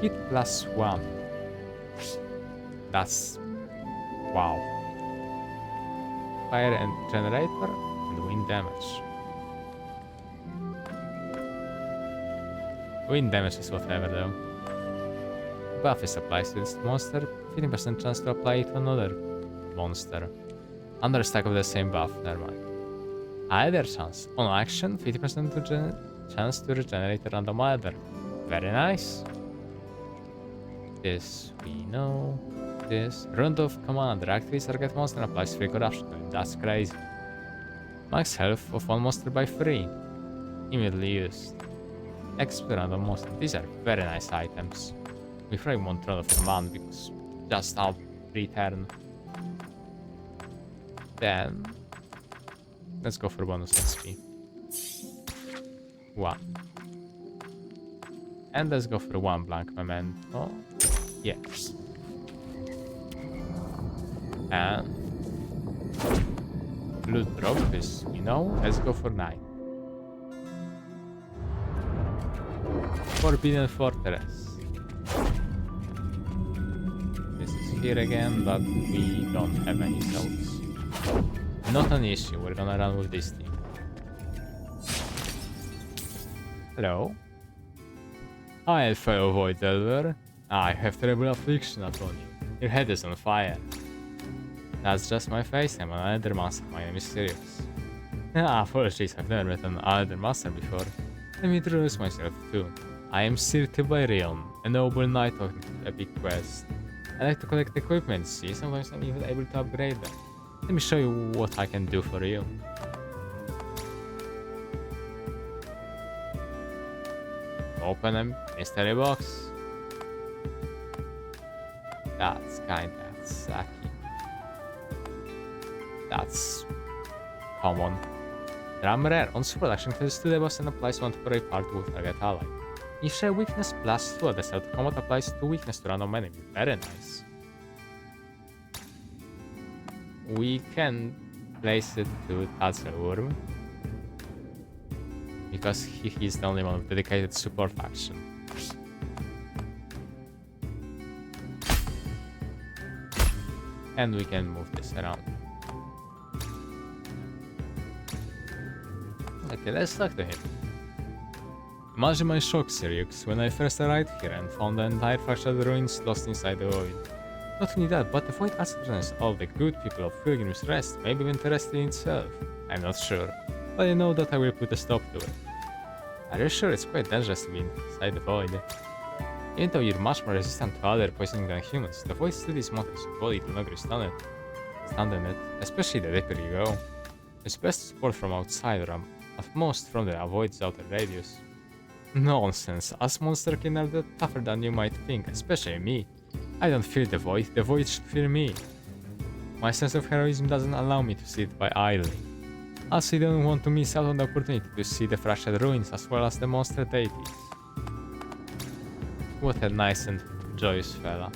Hit +1. That's... wow. Fire and generator and wind damage. Wind damage is whatever though. Buff is applied to this monster, 15% chance to apply it to another monster. Another stack of the same buff, never mind. Either chance. On action, 50% chance to regenerate a random either. Very nice. This we know. This. Round of Commander. Activates target monster and applies free corruption. That's crazy. Max health of one monster by 3. Immediately used. XP random monster. These are very nice items. We probably won't Round of Command because just out return. Then let's go for bonus XP. 1. And let's go for 1 blank memento. Yes. And loot drop is, you know, let's go for 9. Forbidden Fortress. This is here again, but we don't have any souls. Not an issue, we're gonna run with this team. Hello? Hi, fellow Void Delver. I have terrible affliction upon you. Your head is on fire. That's just my face, I'm an Aethermancer. My name is Sirius. Apologies, I've never met an Aethermancer before. Let me introduce myself too. I am Sir Tiberion, a noble knight of the epic quest. I like to collect equipment, see, sometimes I'm even able to upgrade them. Let me show you what I can do for you. Open a mystery box. That's kinda sucky. That's common. Drum rare. On super action closes to the boss and applies 1 temporary power to target ally. If share weakness plus 2 at the start of combat applies 2 weakness to random enemy. Very nice. We can place it to Tatzelwurm because he's the only one with dedicated support action. And we can move this around. Okay, let's talk to him. Imagine my shock, Sirius, when I first arrived here and found the entire fractured ruins lost inside the void. Not only that, but the void also represents all the good people of Pilgrim's Rest, maybe even the rest in itself. I'm not sure, but I know that I will put a stop to it. Are you sure it's quite dangerous to be inside the void? Even though you're much more resistant to other poisoning than humans, the void still is mounted so body to not stand in it, especially the deeper you go. It's best support from outside or at most from the void's outer radius. Nonsense, us monster kin are tougher than you might think, especially me. I don't fear the void should fear me. My sense of heroism doesn't allow me to sit by idly. Also, I don't want to miss out on the opportunity to see the fractured ruins as well as the monster deities. What a nice and joyous fella.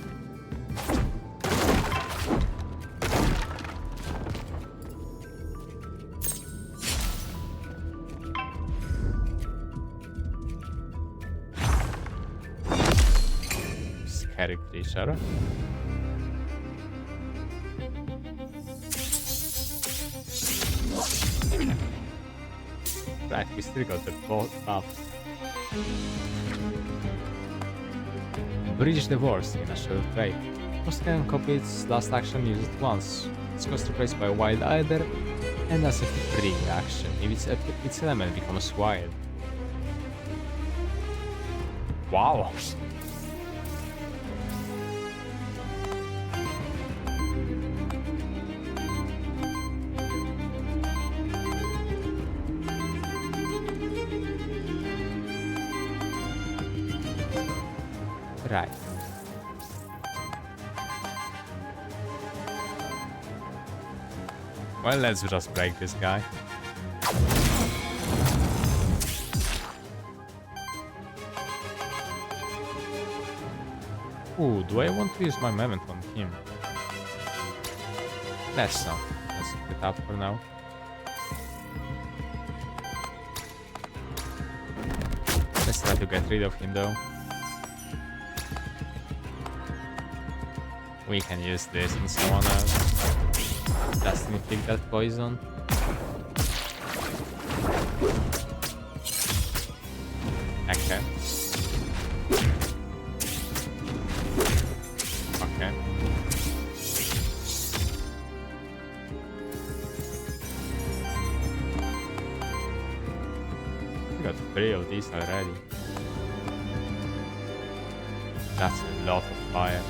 Scary creature. Right, we still got the buff. Bridge the walls in a short break. Most can copy its last action used it once. It's cost replaced by Wild Either, and as a free action if its element becomes wild. Wow! Right. Well, let's just break this guy. Ooh, do I want to use my moment on him? Let's not. Let's keep it up for now. Let's try to get rid of him though. We can use this on someone else. Just inflict that poison. Okay. Okay. We got 3 of these already. That's a lot of fire.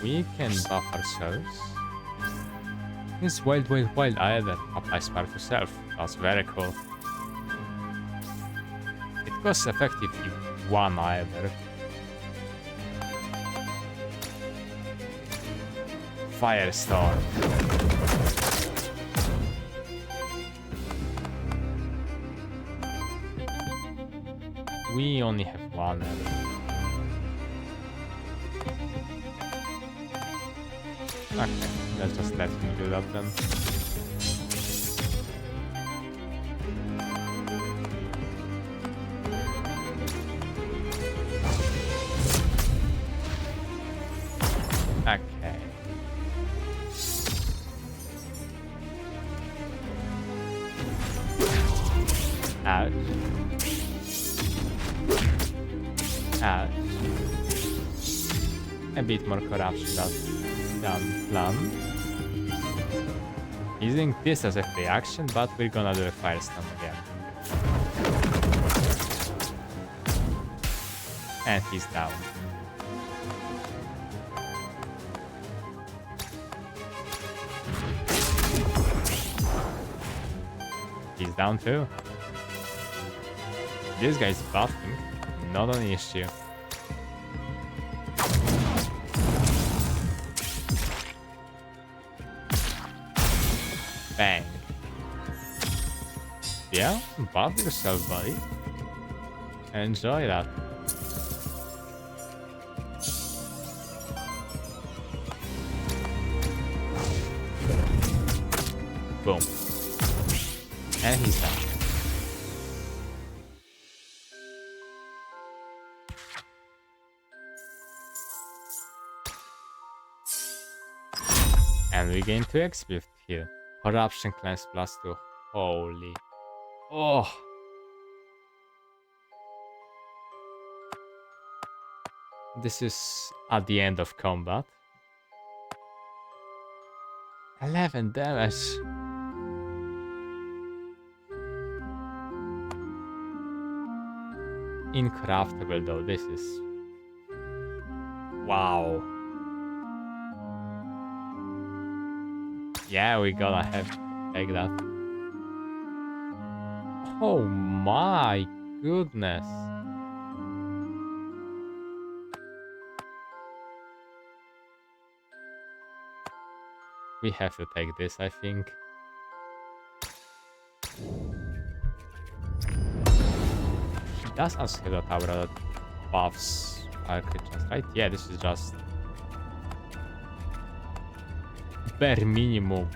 We can buff ourselves. This wild either applies power to self. That's very cool. It costs effectively 1 either. Firestorm. We only have 1 either. Okay, let's just let him do that then. Okay. Ouch. Ouch. A bit more corruption than planned. Using this as a free action, but we're gonna do a firestorm again. And he's down. He's down too. This guy's buffing, not an issue. Bang. Yeah, buff yourself, buddy. Enjoy that. Boom. And he's done. And we gain 2 XP here. Corruption cleanse plus 2. Holy. Oh. This is at the end of combat. 11 damage. Incorruptible though, this is... Wow. Yeah, we gotta have to take that. Oh my goodness. We have to take this, I think. He does also have a tower that buffs our creatures, right? Yeah, this is just bare minimum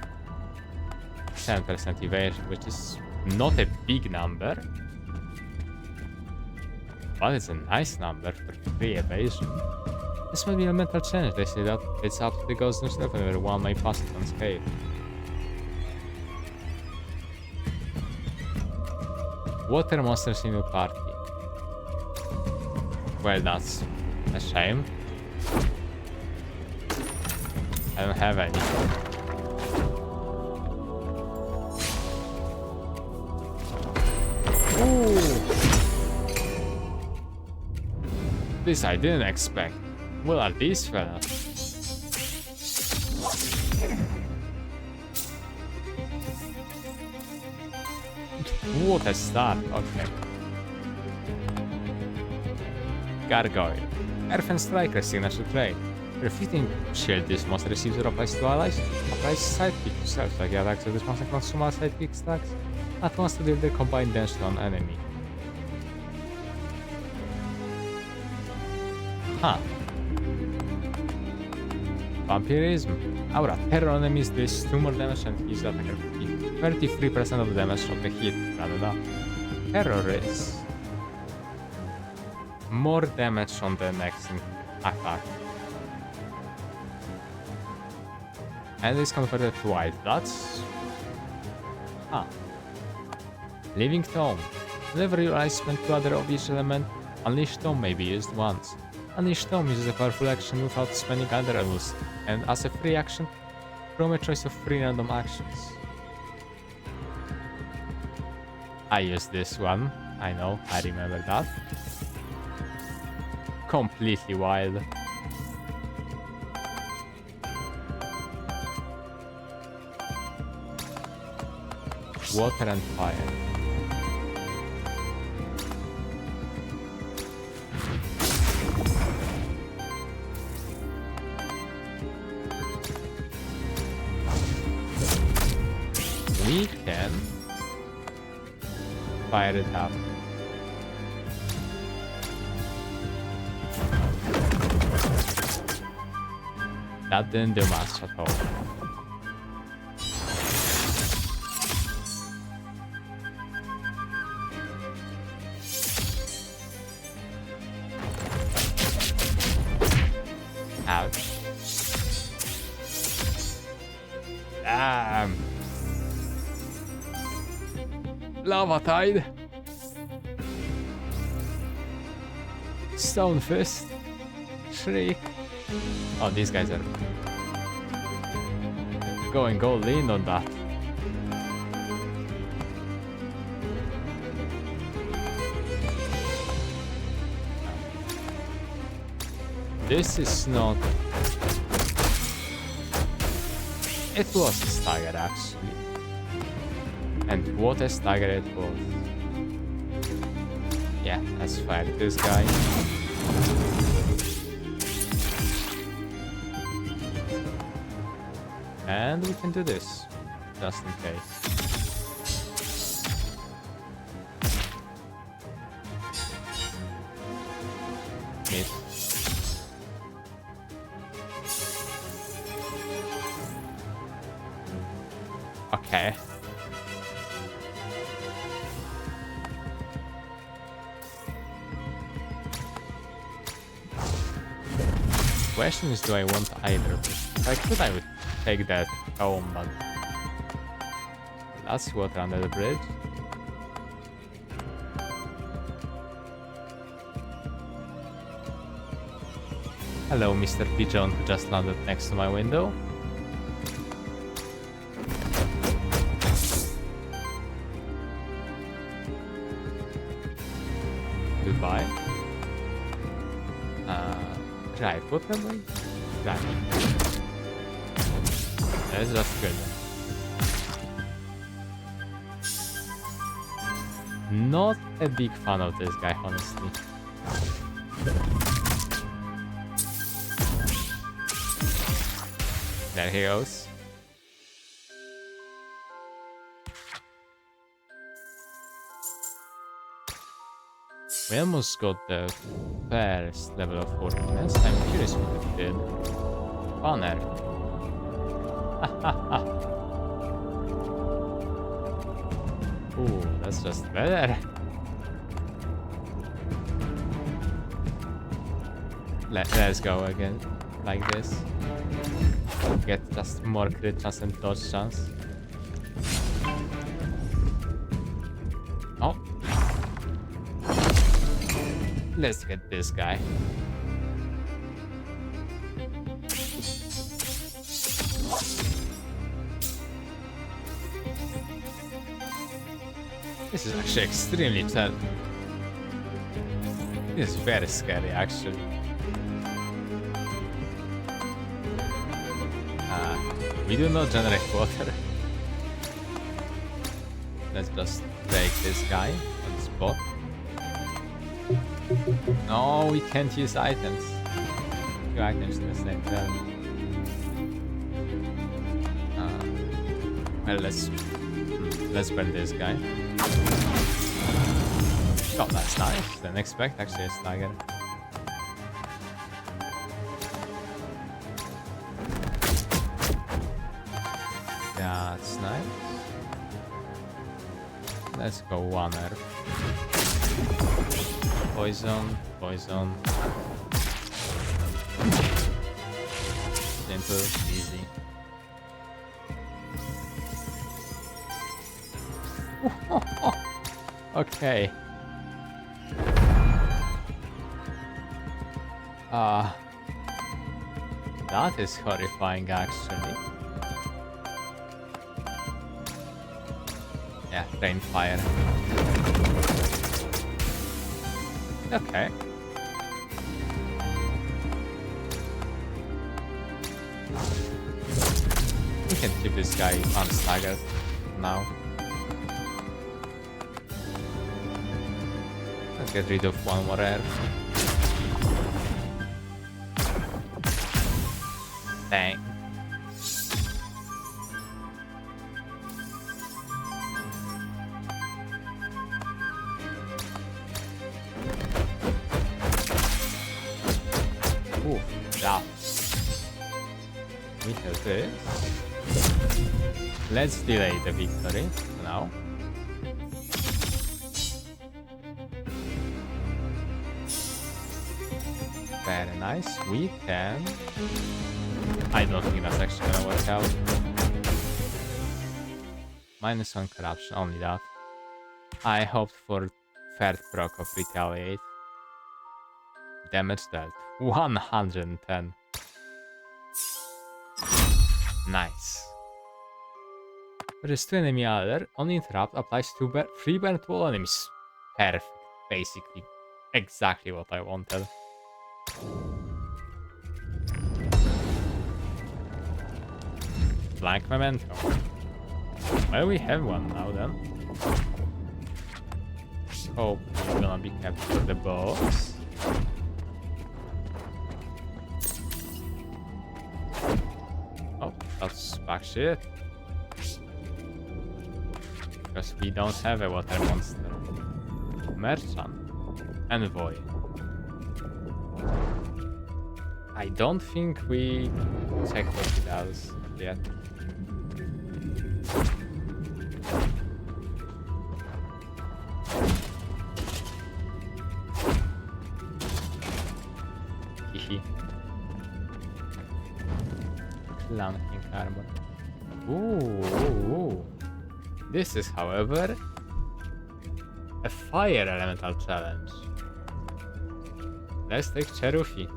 10% evasion, which is not a big number, but it's a nice number for free evasion. This might be a mental challenge. They say that it's up to the ghost themselves whether one may pass it unscathed. Water monsters in your party. Well, that's a shame. I don't have any. Ooh. This I didn't expect. What are these fellas? What a start, okay. Gargoyle. Earth and Striker signature trait. Refuting shield this monster receives or applies to allies. Applies sidekick to self, like attacks of this monster consume all sidekick stacks. At once to deal the combined damage to an enemy. Huh. Vampirism. Aura. Terror enemies this 2 more damage and his attacker 33% of the damage from the hit. Terror is more damage on the next attack. And is converted to white. That's... Huh. Living Tome. Whenever your eyes spend to other of each element, Unleashed Tome may be used once. Unleashed Tome uses a powerful action without spending other rules, and as a free action, from a choice of 3 random actions. I used this one, I know, I remember that. Completely wild. Water and fire. We can fire it up. That didn't do much at all. Ouch. Damn. Lava Tide. Stone Fist. Shriek. Oh, these guys are going all in on that. This is not... It was a stagger actually. And what a stagger it was. Yeah, let's fight this guy. And we can do this, just in case. meat. Okay. Question is, do I want either? If I could, I would take that home, but that's water under the bridge. Hello, Mr. Pigeon, who just landed next to my window. Goodbye. Right, what am I? Right. That's just good. Not a big fan of this guy, honestly. There he goes. We almost got the first level of worthiness. I'm curious what it did. Honor. Ooh, that's just better. Let's go again. Like this. Get just more crit chance and dodge chance. Oh. Let's get this guy. This is actually extremely tough. This is very scary, actually. We do not generate water. Let's just break this guy on the spot. No, we can't use items. Two items in the same turn. Well, let's burn this guy. Oh, that's nice. Didn't expect actually a stagger. That's nice. Let's go one herb. Poison, poison. Simple, easy. Okay. That is horrifying actually. Yeah, rain fire. Okay. We can keep this guy unstaggered now. Let's get rid of one more air. Dang. Ooh, yeah. We have this. Let's delay the victory now. Very nice. We can. I don't think that's actually gonna work out. -1 corruption, only that. I hoped for third proc of retaliate. Damage dealt 110. Nice. Restore enemy alert. On interrupt applies to free burn to all enemies. Perfect. Basically, exactly what I wanted. Blank memento. Well, we have one now then. Hope we're gonna be kept for the boss. Oh, that's actually it. Because we don't have a water monster. Merchant. Envoy. I don't think we checked what he does yet. Hihi. Flanking armor. Ooh. This is, however, a fire elemental challenge. Let's take Cherufi.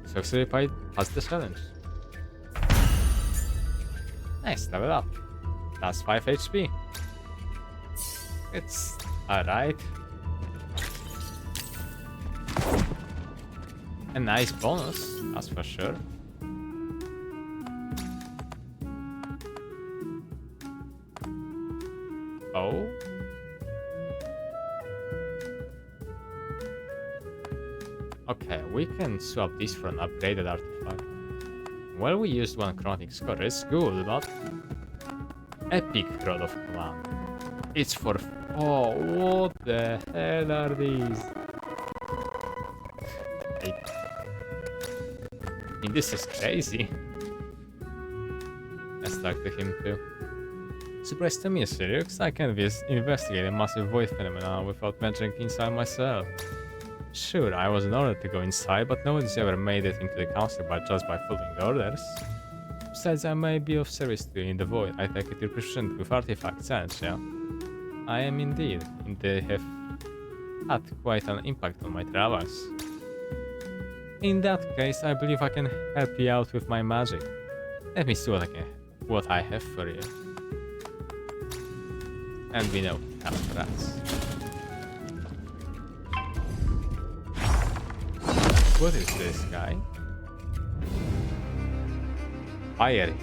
Successfully passed the challenge. Nice, level up. That's 5 HP. It's alright. A nice bonus, that's for sure. Oh. Okay, we can swap this for an upgraded artifact. Well, we used one chronic score, it's good, but... Epic Rod of Command. It's for... Oh, what the hell are these? I mean, this is crazy. Let's talk to him too. Surprise to me, Sirius. I can't investigate a massive void phenomenon without venturing inside myself. Sure, I was in order to go inside, but nobody's ever made it into the council just by following orders. Besides, I may be of service to you in the void. I take it you're proficient with artifact science, yeah? I am indeed, and they have had quite an impact on my travels. In that case, I believe I can help you out with my magic. Let me see what I have for you. And we know have rats. What is this guy? Fire.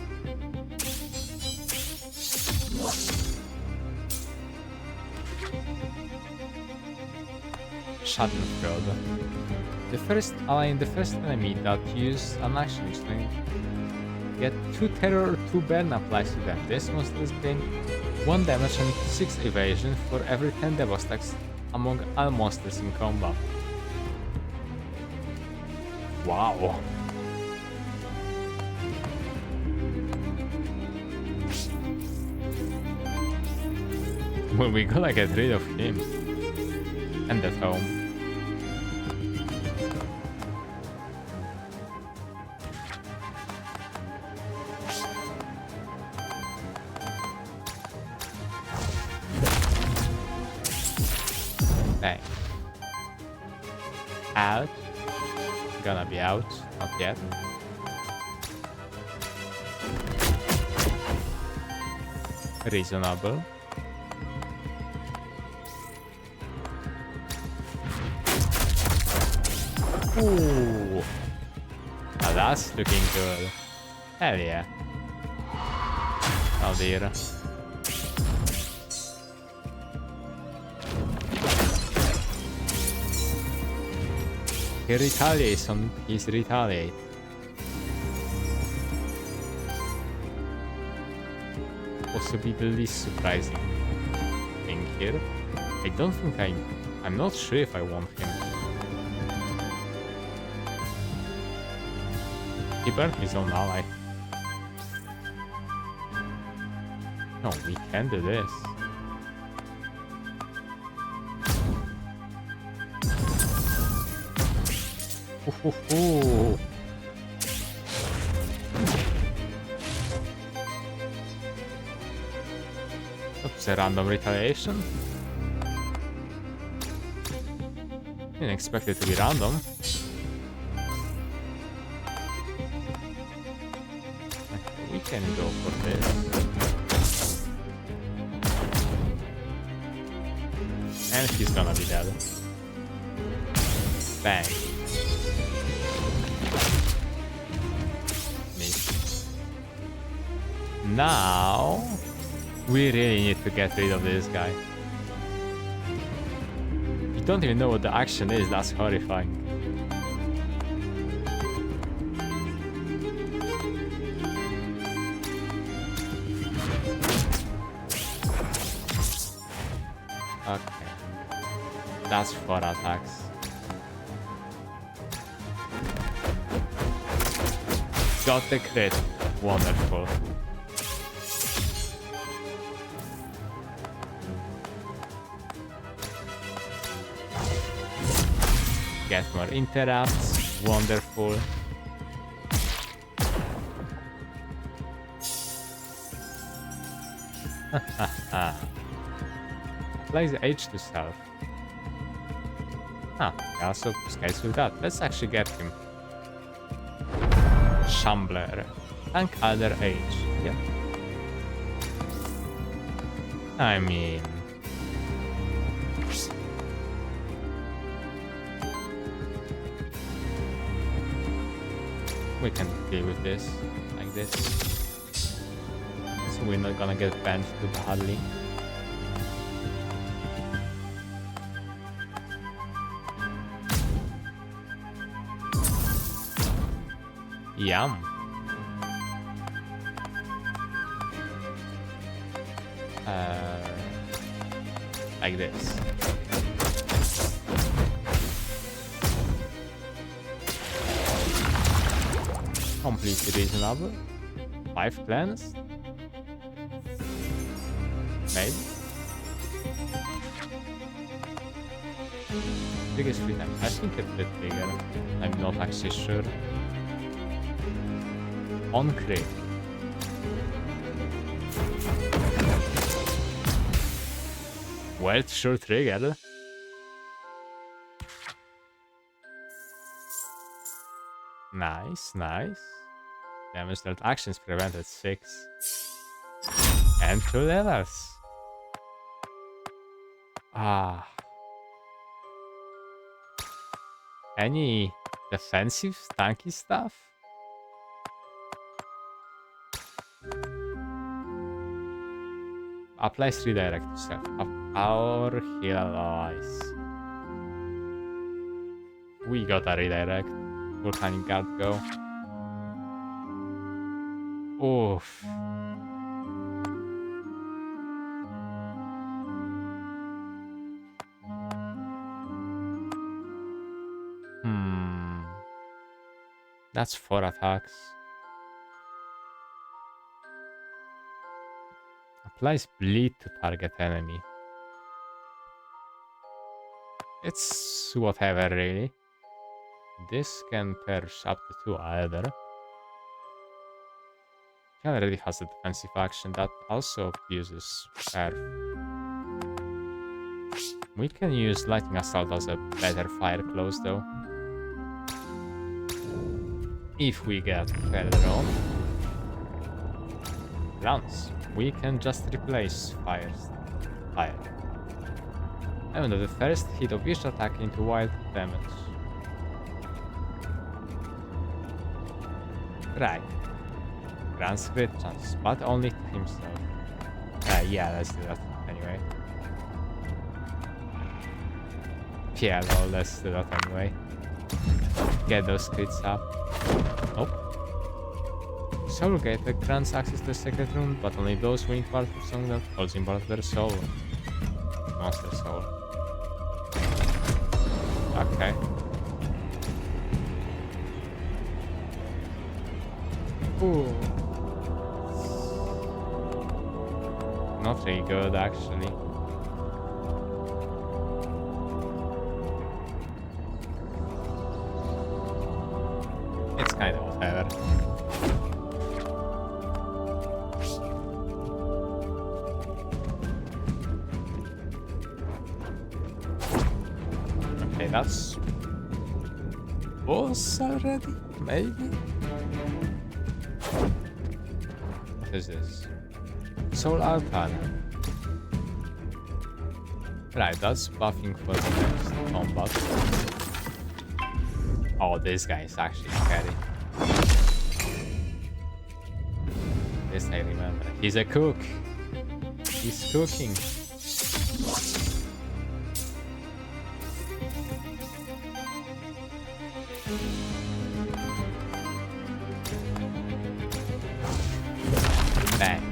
Schadenfreude. The first ally and the first enemy that use an action string get 2 terror or 2 burn applies to them. This monsters gain 1 damage and 6 evasion for every 10 debuff stacks among all monsters in combat. Wow. Well, we gotta get rid of him. And at home. Bang. Out. Gonna be out. Not yet. Reasonable. Ooh. Now that's looking good. Hell yeah. Oh dear. He retaliates on his retaliate. Possibly the least surprising thing here. I don't think I'm not sure if I want him. He burned his own ally. No, we can do this. Ooh. Oops, a random retaliation. Didn't expect it to be random. Okay, we can go for this. And he's gonna be dead. Bang. Now, we really need to get rid of this guy. You don't even know what the action is, that's horrifying. Okay. That's 4 attacks. got the crit. Wonderful. Get more interrupts. Wonderful. Applies H to self. He also scales with that. Let's actually get him. Shambler. Tank other H. Yeah. I mean... we can deal with this, like this. So we're not gonna get banned too badly. Yum. Like this. Completely reasonable. 5 cleansed? Maybe? Biggest free time. I think it's a bit bigger. I'm not actually sure. On crit. Well, sure trigger. Nice, nice. Damage dealt actions prevented 6. And 2 levels. Any defensive tanky stuff? Applies redirect to self. Our heal allies. We got a redirect. Volcanic guard go. Oof. That's 4 attacks. Applies bleed to target enemy. It's whatever, really. This can perish up to 2 either. He already has a defensive action that also uses Earth. We can use Lightning Assault as a better fire close though. If we get further on. Lance. We can just replace fire. Even though the first hit of each attack into wild damage. Right. Grants crit chance, but only to himself. Yeah, let's do that anyway. Yeah, well, let's do that anyway. Get those crits up. Nope. Soul Gate grants access to the secret room, but only those winning part of song that holds in part of their soul. Monster soul. Okay. Ooh. Not really good, actually. It's kind of whatever. Okay, that's boss already, maybe? What is this? Soul Arcana. Right, that's buffing for the next combat. Oh, this guy is actually scary. This I remember. He's a cook. He's cooking. Bang.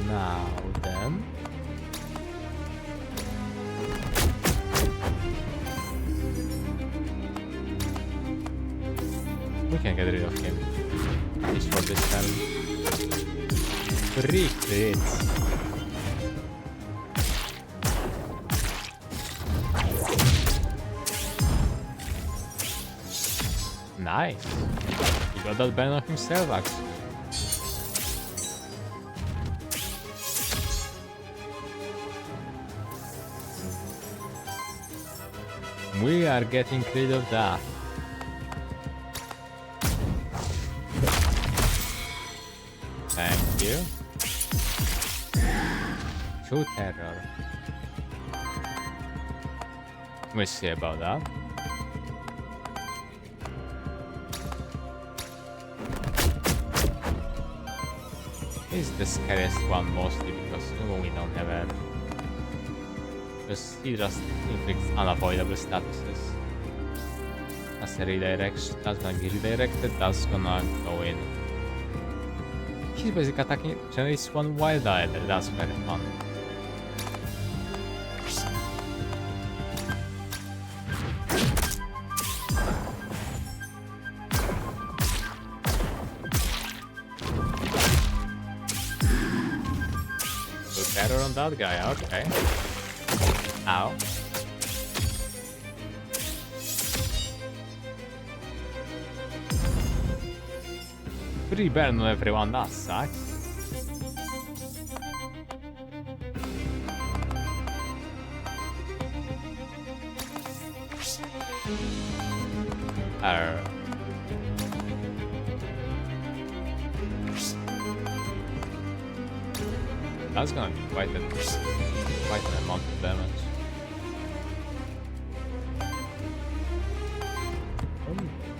Now then. We can get rid of him. He's for this time. 3 crits. Nice. He got that ban on himself actually. We are getting rid of that. Thank you. 2 terror. We'll see about that. He's the scariest one mostly because we don't have it. Because he just inflicts unavoidable statuses. That's a redirection, that's gonna be redirected, that's gonna go in. He's basically attacking generates 1 wild eye, that's very fun. Terror on that guy, okay. Ow. Pretty burn on everyone, that sucks. That's gonna be quite an amount of damage.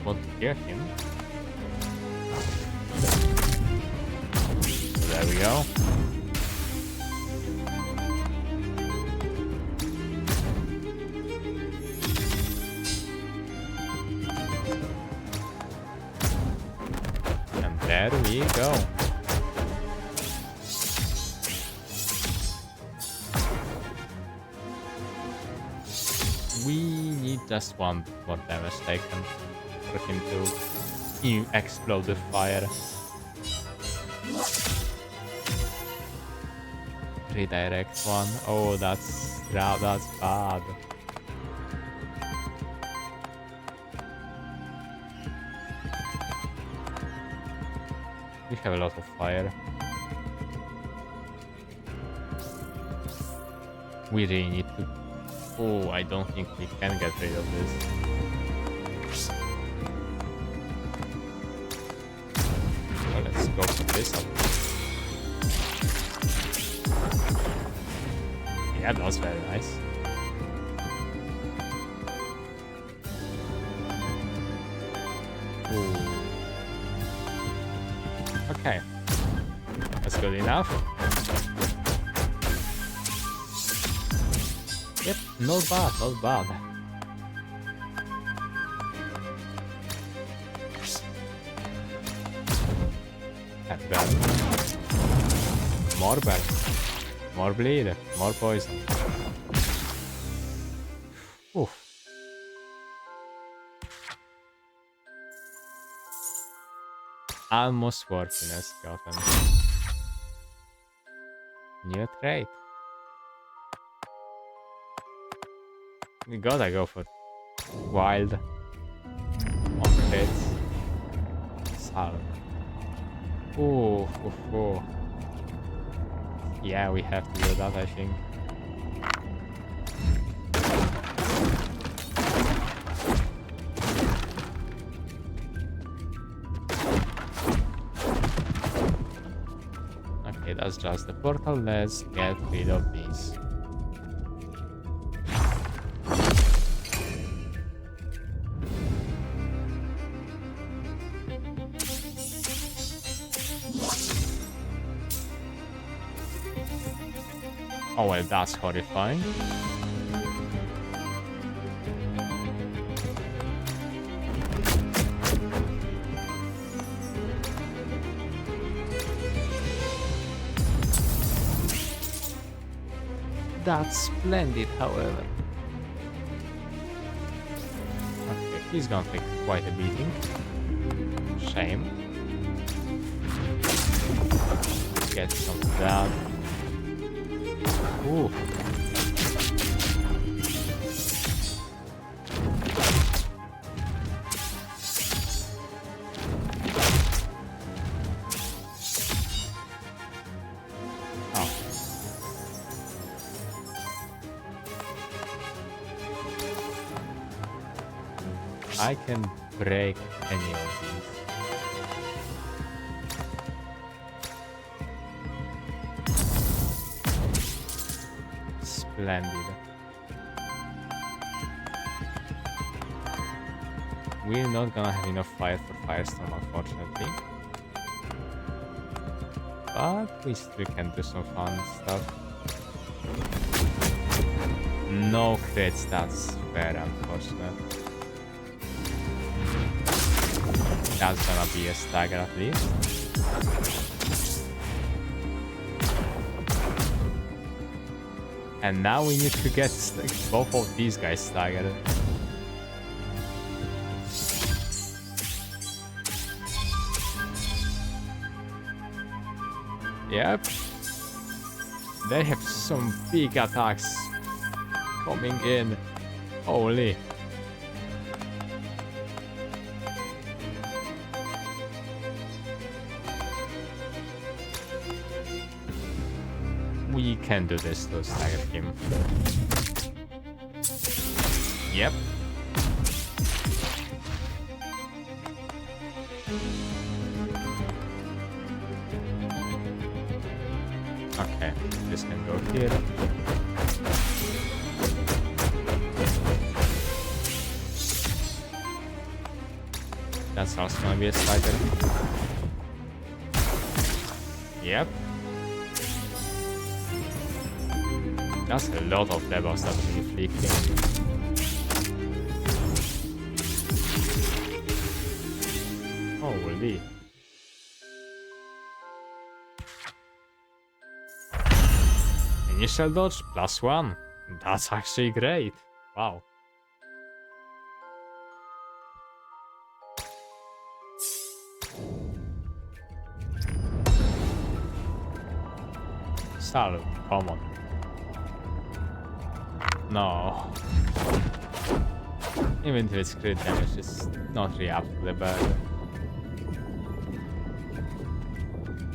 Want to hear him. So there we go. And there we go. We need just 1 more damage taken for him to explode the fire. Redirect 1. Oh, that's bad. We have a lot of fire. We really need to. Oh, I don't think we can get rid of this. Well, let's go for this up. Yeah, that was very nice. Ooh. Okay. That's good enough. Yep, not bad, not bad. And burn. More burn. More bleed. More poison. Oof. Almost worthiness gotten. New trait. We gotta go for wild. 1 crit. Salve. Ooh, ooh, ooh. Yeah, we have to do that, I think. Okay, that's just the portal. Let's get rid of these. Oh well, that's horrifying. That's splendid, however. Okay, he's gonna take quite a beating. Shame. Get some of that. Ooh. I can break any of these. Splendid. We're not gonna have enough fire for Firestorm, unfortunately. But we still can do some fun stuff. No crits, that's very unfortunate. That's gonna be a stagger at least. And now we need to get both of these guys staggered. Yep. They have some big attacks coming in. Holy. We can do this to stagger him. Yep. Okay, this can go here. That's also gonna be a stagger. Yep. That's a lot of levels that we're inflicting. Holy. Initial dodge +1. That's actually great. Wow. Salute, come on. No. Even if it's crit damage, it's not really up to the bird.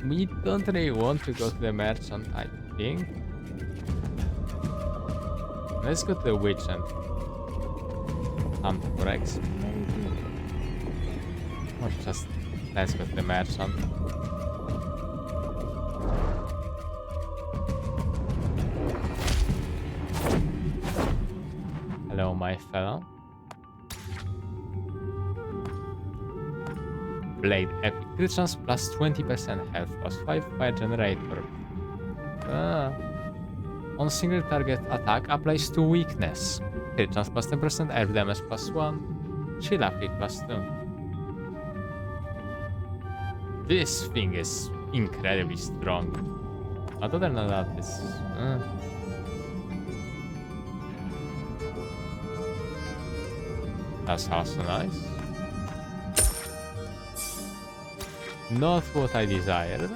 We don't really want to go to the merchant, I think. Let's go to the witch and hunt for X. Or just let's go to the merchant. Hello, my fellow. Blade epic. Crit chance plus 20% health plus 5 fire generator. On single target attack applies to weakness. Crit chance plus 10%, air damage plus 1, chill upgrade plus 2. This thing is incredibly strong. But other than that, it's... That's also nice. Not what I desired.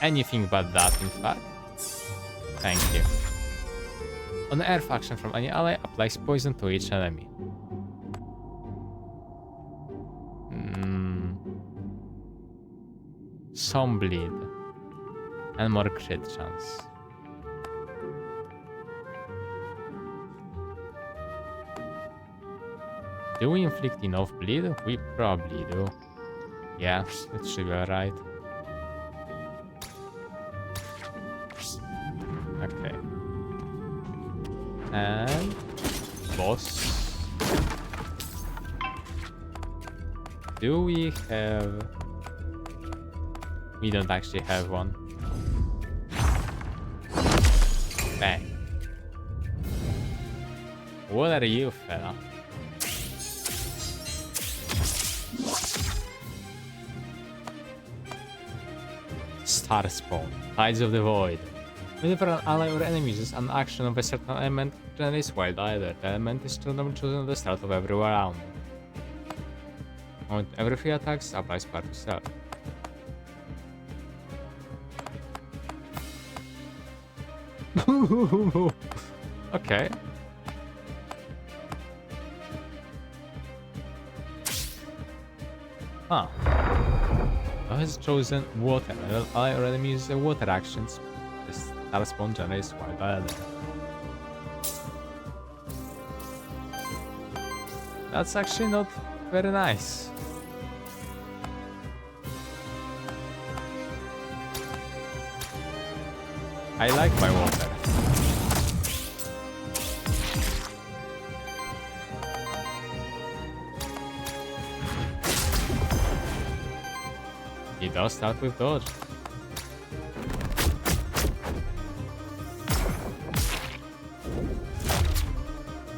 Anything but that, in fact. Thank you. On air faction from any ally, applies poison to each enemy. Some bleed. And more crit chance. Do we inflict enough bleed? We probably do. Yeah, it should be alright. Okay. And... boss. Do we have... We don't actually have one. Bang. What are you, fella? Star Spawn, Tides of the Void. Whenever an ally or enemy uses an action of a certain element, generates wild either. The element is randomly chosen at the start of every round. On every 3 attacks, apply spark to self. Okay. Huh. I has chosen water. I already use the water actions. This spawn generates wild island. That's actually not very nice. I like my water. He does start with dodge.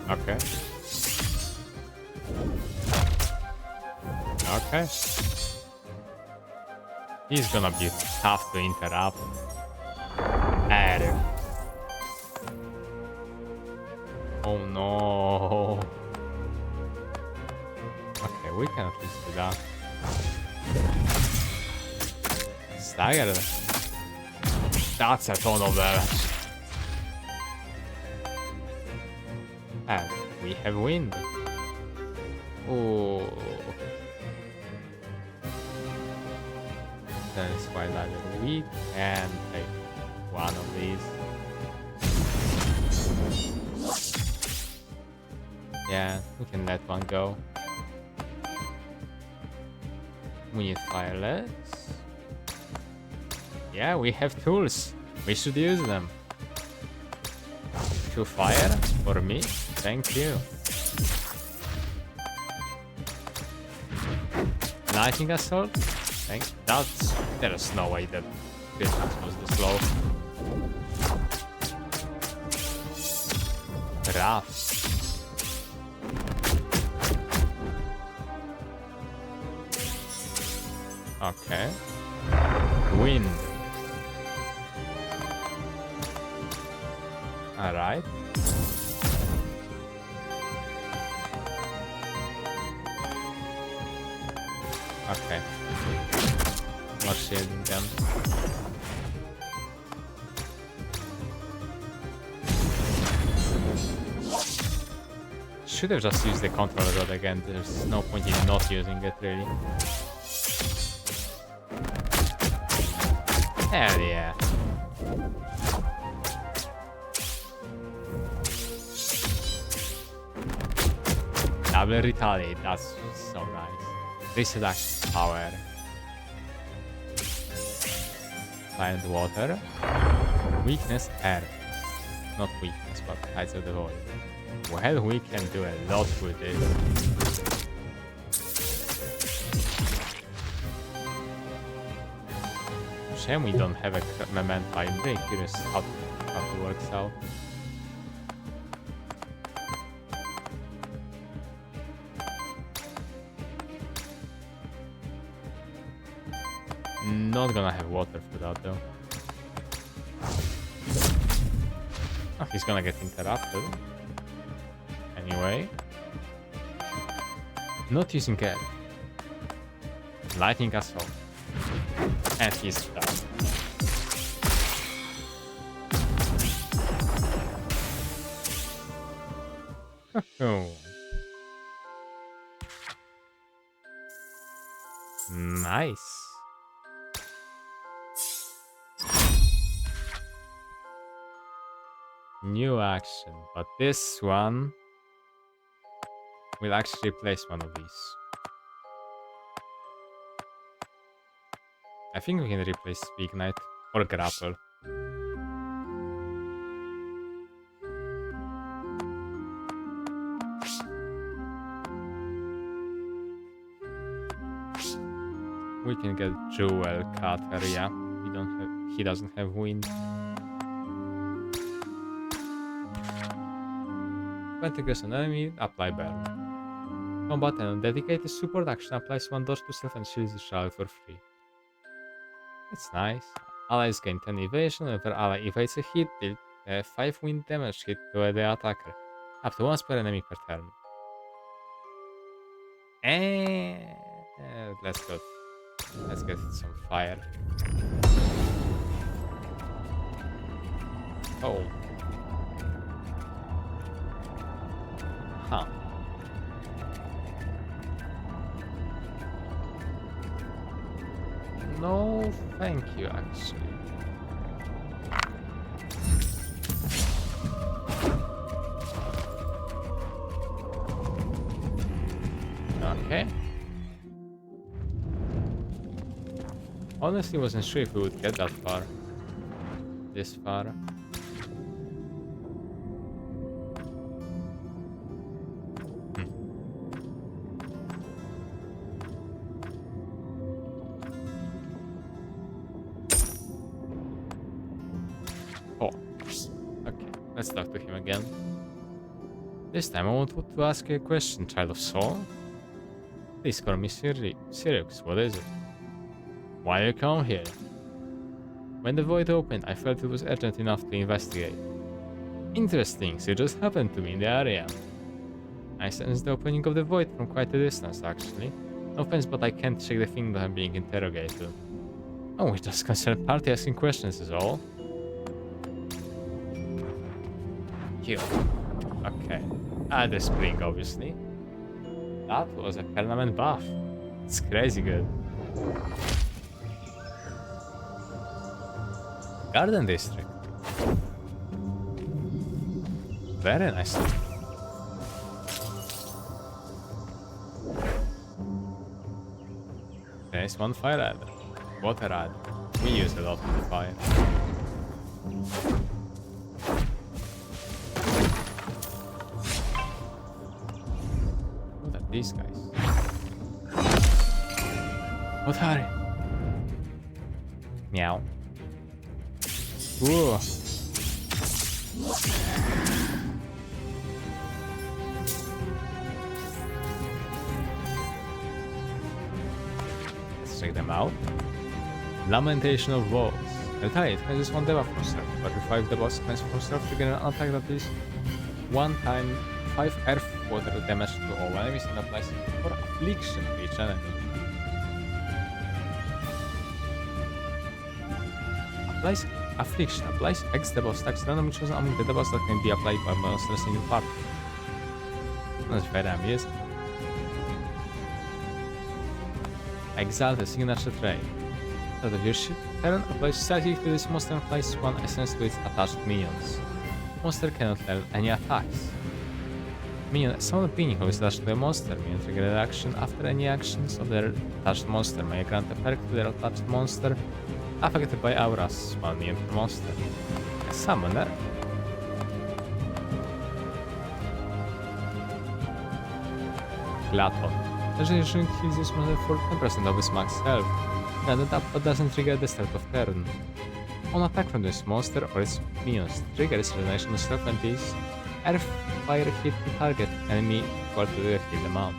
Okay. Okay. He's gonna be tough to interrupt. Oh no. Okay, we can at least do that. Staggered. That's a ton of damage. And we have wind. Oh. That is quite either we can take one of these. Yeah, we can let one go. We need firelets. Yeah, we have tools. We should use them. 2 fire for me. Thank you. Lightning assault. There's no way that this was this slow. Rough. Okay. Wind. Alright. Okay. More shielding them. Should have just used the controller rod again. There's no point in not using it, really. Hell yeah. Double retaliate, that's so nice. Reset action power. Find water. Weakness air. Not weakness, but Tides of the Void. Well, we can do a lot with it. Shame we don't have a memento. I'm very curious how it works out. Not gonna have water for that though. Oh, he's gonna get interrupted. Anyway. Not using air. Lightning assault. And he's done. Oh. Nice. New action, but this one will actually replace one of these. I think we can replace Speak Knight or Grapple. We can get Jewel Cutter, yeah. He doesn't have wind. When triggers an enemy, apply burn. Combat and dedicated support action applies 1 dodge to self and shields each ally for free. It's nice. Allies gain 10 evasion. Whenever ally evades a hit, deal 5 wind damage hit to the attacker. Up to once per enemy per turn. Let's go. Let's get some fire. Oh. Huh. No, thank you, actually. Okay. Honestly, wasn't sure if we would get that far. This far. Oh. Okay, let's talk to him again. This time I want to ask you a question, child of soul. Please call me Sirius. What is it? Why you come here? When the void opened, I felt it was urgent enough to investigate. Interesting, so you just happened to be in the area. I sensed the opening of the void from quite a distance, actually. No offense, but I can't shake the feeling that I'm being interrogated. Oh, we just concerned party asking questions is all. Kill. Okay. The spring, obviously. That was a permanent buff. It's crazy good. Garden District. Very nice. There's one fire adder. Water adder. We use a lot of fire. Look at these guys. What are they? Meow. Ooh. Let's check them out. Lamentation of Walls. Retaliate cleanses one debuff from self, but revive the boss cleanse from self to get an attack that is 1 time 5 earth water damage to all enemies and applies for affliction to each enemy. Applies affliction. Applies X debuff stacks randomly chosen among the debuffs that can be applied by monsters in your party. That's very amusing. Exalt a signature trait. Out of your ship, Terran applies static to this monster and applies 1 essence to its attached minions. Monster cannot learn any attacks. Minion, summon a minion who is attached to a monster. Minion trigger an action after any actions of their attached monster may grant a perk to their attached monster affected by auras. 1 minion per monster. A summoner. Glaton. Legendary heals this monster for 10% of his max health. Granted up but doesn't trigger at the start of turn. On attack from this monster or its minions, triggers regeneration of self when these earth fire hit the target enemy equal to the heal amount.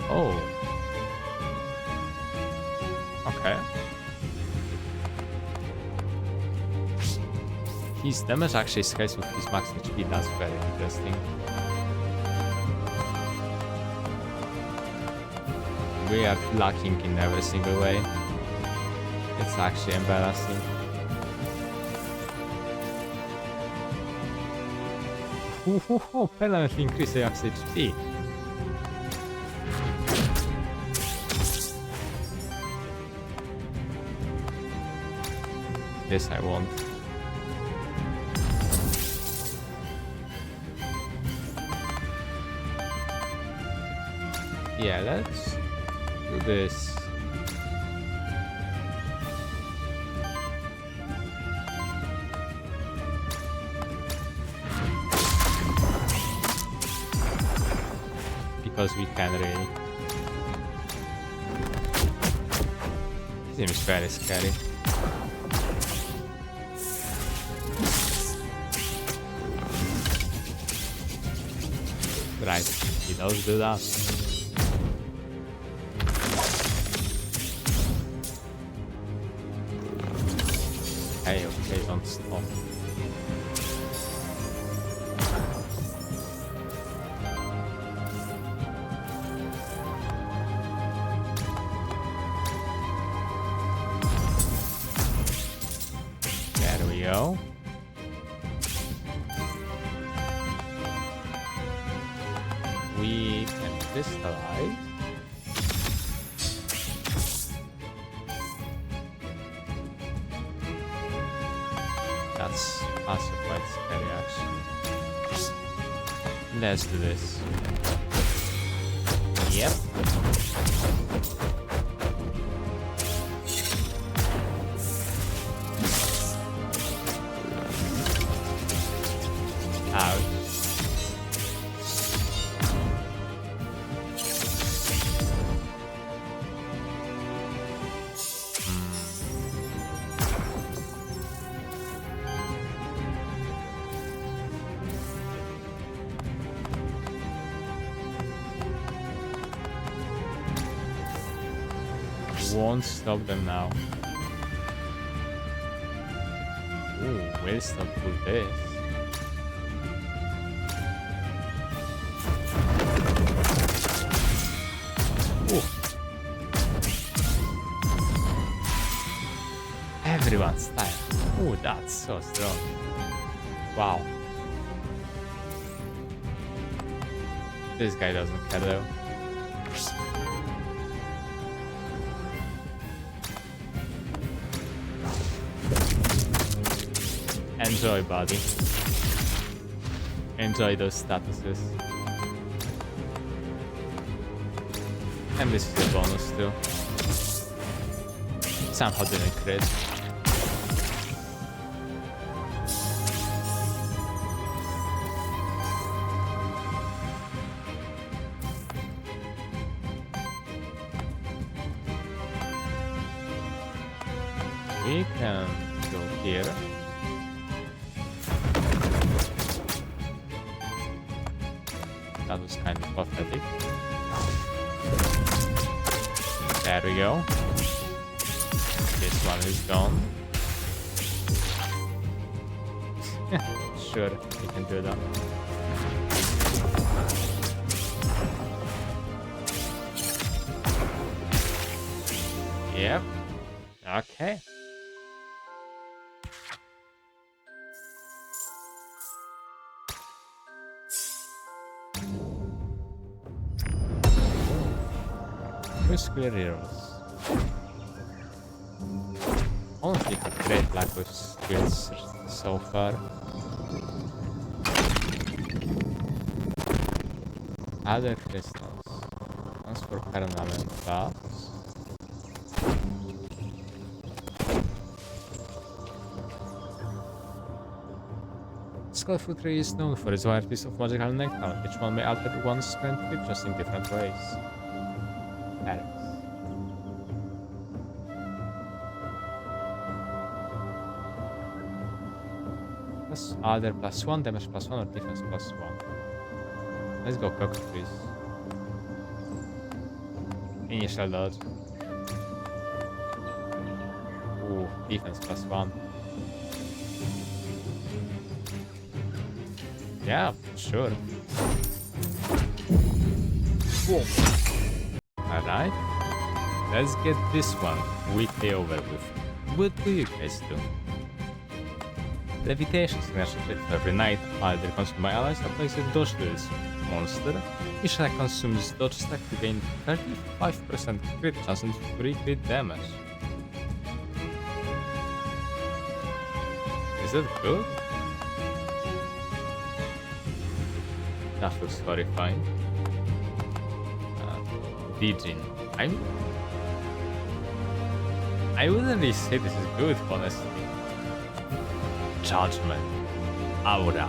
Oh. Okay. His damage actually scales with his max HP, that's very interesting. We are lacking in every single way. It's actually embarrassing. Permanently increase the max HP. This I want. Yeah, let's do this. Because we can really. Seems very scary. Right, he does do that. Okay, don't stop. we go. We can crystallize. That's also quite scary, actually. Let's do this. Yep. Ouch. Won't stop them now. Ooh, we'll stop with this. Ooh. Everyone's tired. Ooh, that's so strong. Wow. This guy doesn't care though. Enjoy, buddy. Enjoy those statuses. And this is a bonus too. Somehow didn't crit. We can go here. That was kind of pathetic. There we go. This one is gone. Sure, we can do that. Yep. Okay. Muscular heroes. Honestly, have great lack of skills so far. Other crystals. One's for permanent buffs. Skullful tree is known for its varieties of magical nectar. Each one may alter one's strength features in different ways. Plus other +1, damage +1, or defense +1. Let's go cockatrice. Initial dodge. Ooh, defense +1. Yeah, sure. Whoa. Alright. Let's get this one quickly over with. What do you guys do? Levitation signature hit every night. Either consumed by allies applies a dodge to this monster. Each attack consumes dodge stack to gain 35% crit chance and free crit damage. Is that good? That looks horrifying. Digin. I wouldn't really say this is good, honestly. Judgment. Aura.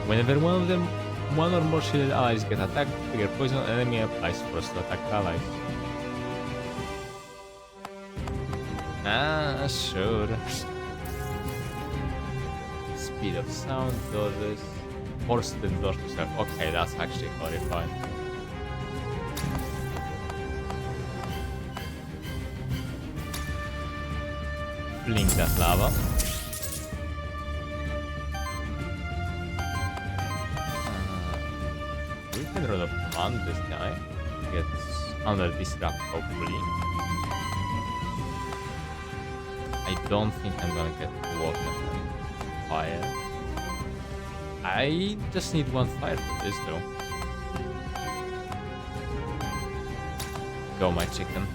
Whenever one or more shielded allies get attacked, trigger poison enemy applies force to attack allies. Ah, sure. Speed of sound, dodges. Force the door to self. Okay, that's actually horrifying. Fling that lava. We can roll up command this guy. Get under disrupt, hopefully. I don't think I'm gonna get water. fire. I just need one fire for this though. Go, my chicken.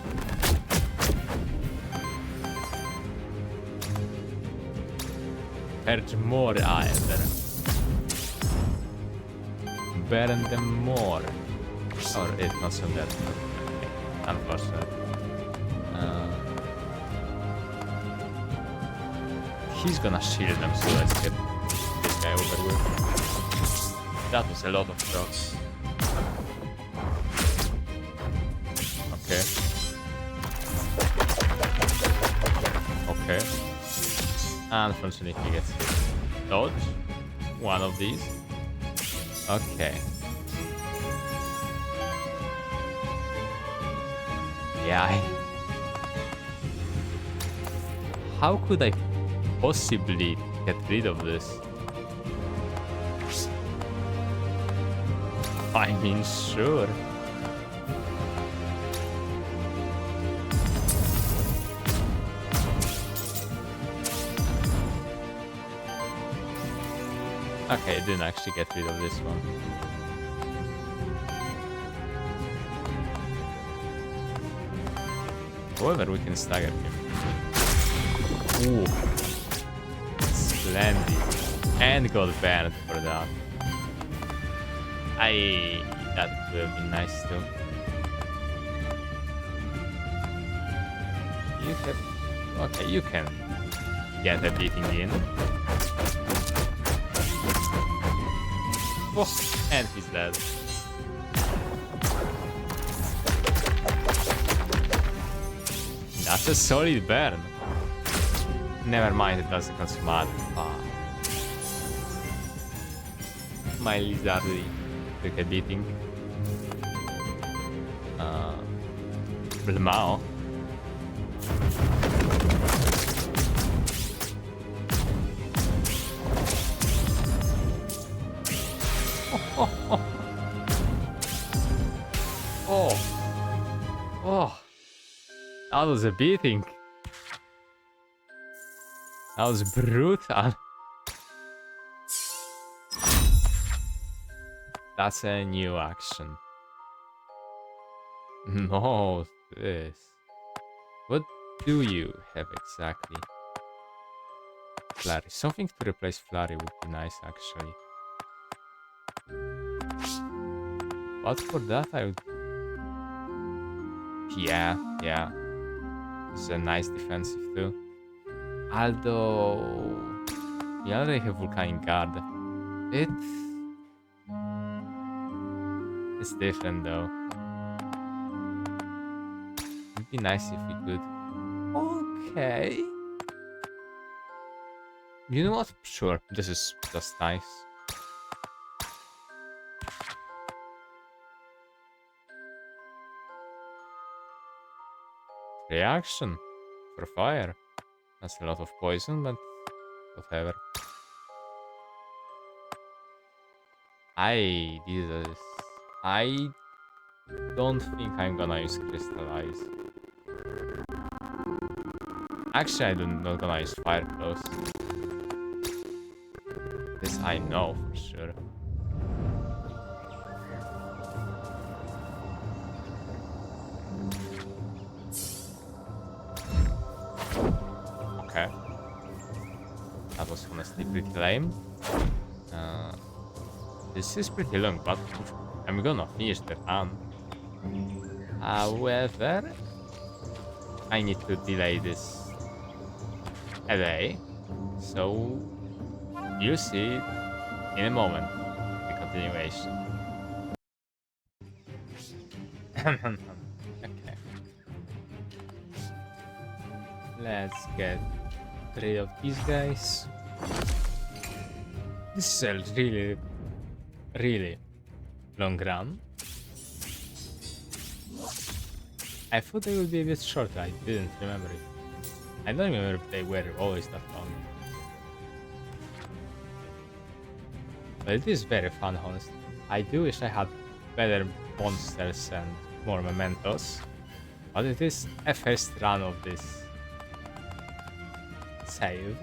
Purge more aether. Burn them more. Or it's not so bad. Okay. Unfortunate. He's gonna shield them, so let's get this guy over with. That was a lot of shots. Okay. Okay. Unfortunately, he gets hit. Dodge. One of these. Okay. Yeah. How could I possibly get rid of this? I mean, sure. Okay, I didn't actually get rid of this one. However, we can stagger him. Ooh. Splendid. And got banned for that. That would have been nice too. You have... Okay, you can get a beating in. Oh, and he's dead. That's a solid burn. Never mind, it doesn't consume mad. Ah. My lizardy took a beating. Blamao. Oh, that was a beating. That was brutal. That's a new action. No, this. What do you have exactly? Flurry. Something to replace Flurry would be nice, actually. But for that, I would... Yeah. It's a nice defensive too. Although... We already have Volcanic Guard. It's different though. It'd be nice if we could... Okay. You know what? Sure, this is just nice. Reaction for fire. That's a lot of poison, but whatever. I don't think I'm gonna use Crystallize. Actually, I'm not gonna use Fire Close. This I know for sure. Okay. That was honestly pretty lame. This is pretty long, but I'm gonna finish the run. However, I need to delay this a day. So, you'll see in a moment the continuation. Okay. Let's get rid of these guys. This is a really long run. I thought they would be a bit shorter, I didn't remember it. I don't remember if they were always that long. But it is very fun, honestly. I do wish I had better monsters and more mementos. But it is a first run of this save.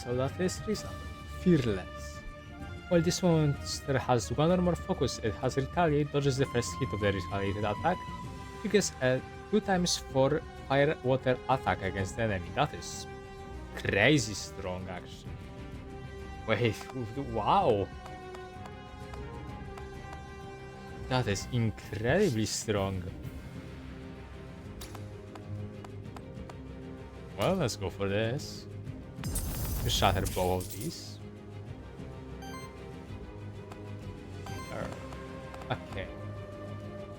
so that is reasonable. Fearless. While this monster has one or more focus, it has retaliate, dodges the first hit of the retaliated attack, triggers a 2x4 fire water attack against the enemy. That is crazy strong actually. Wait, wow. That is incredibly strong. Well, let's go for this. Shatter both of these. Okay.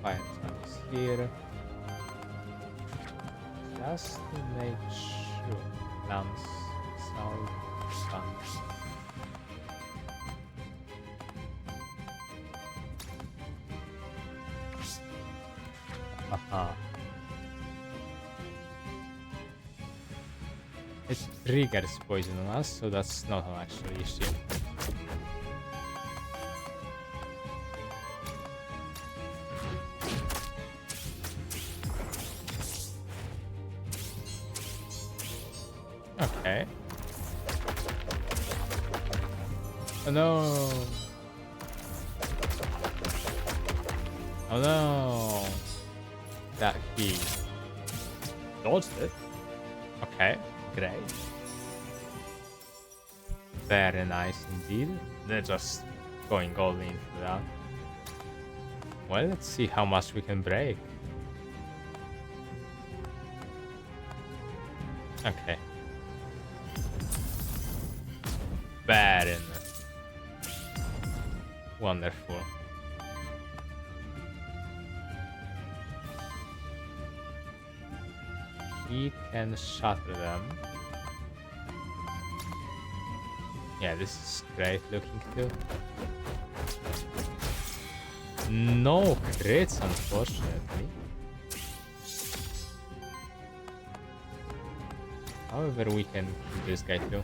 Fire times here. Just to make sure. Lance, Soul, Stun. Haha. It triggers poison on us, so that's not an actual issue. Okay. Oh no! Oh no! That he dodged it. Okay, great. Very nice indeed. They're just going all in for that. Well, let's see how much we can break. Okay. Very nice. Wonderful. He can shatter them. Yeah, this is great looking too. No crits, unfortunately. However, we can kill this guy too.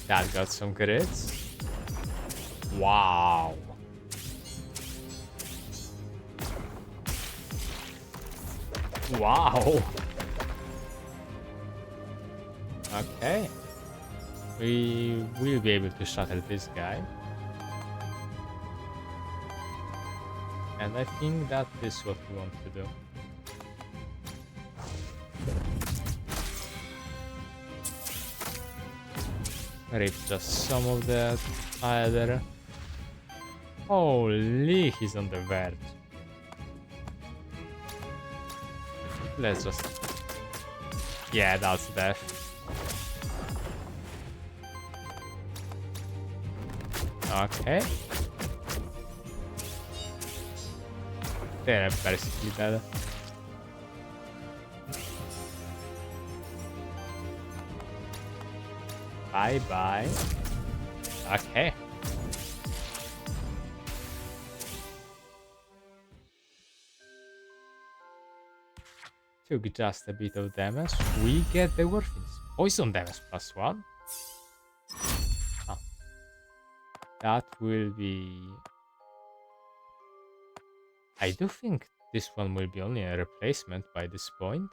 That got some crits. Wow. Wow. Okay. We will be able to shatter this guy. And I think that is what we want to do. Rip just some of that either. Holy, he's on the verge. Let's just... Yeah, that's death. Okay. They're basically dead. Bye bye. Okay. Took just a bit of damage. We get the Warfins. Poison damage +1. Oh. That will be... I do think this one will be only a replacement by this point.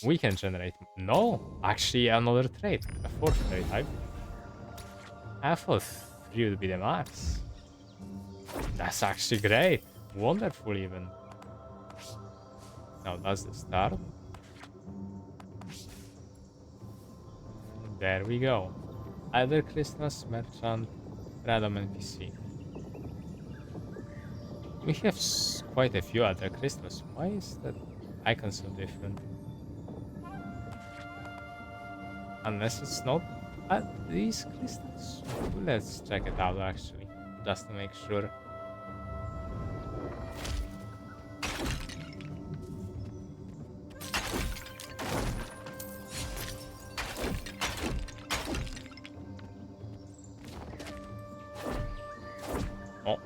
We can generate... No! Actually, another trait. A fourth trait type. I thought 3 would be the max. That's actually great. Wonderful even. Now that's the start. There we go. Either Crystals, Merchant, Random NPC. We have quite a few other crystals. Why is that icon so different? Unless it's not at these crystals. Let's check it out actually, just to make sure. Oh.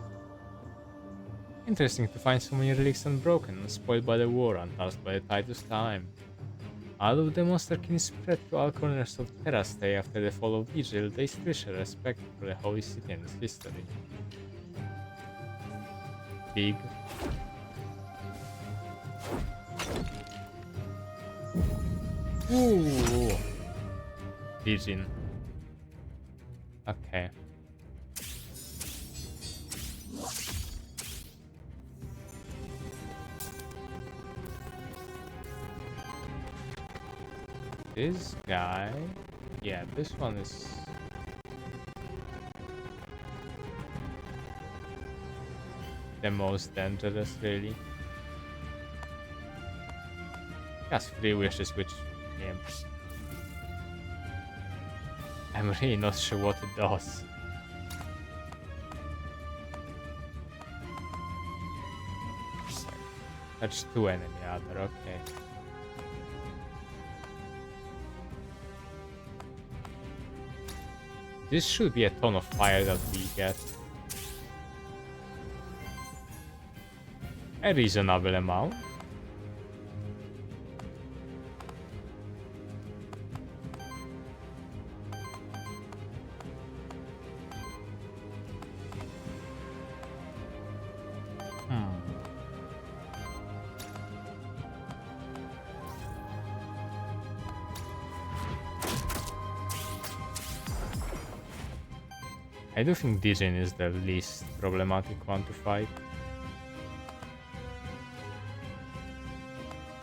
Interesting to find so many relics unbroken, unspoiled by the war, untouched by the tide's time. Although the monster can spread to all corners of Terrastay after the fall of Vigil, they still share respect for the Holy City and its history. Big. Ooh. Pigeon. Okay. This guy... Yeah, this one is... the most dangerous, really. Has 3 wishes, which... yeah. I'm really not sure what it does. Touch 2 enemy other, okay. This should be a ton of fire that we get. A reasonable amount. I do think Dijin is the least problematic one to fight.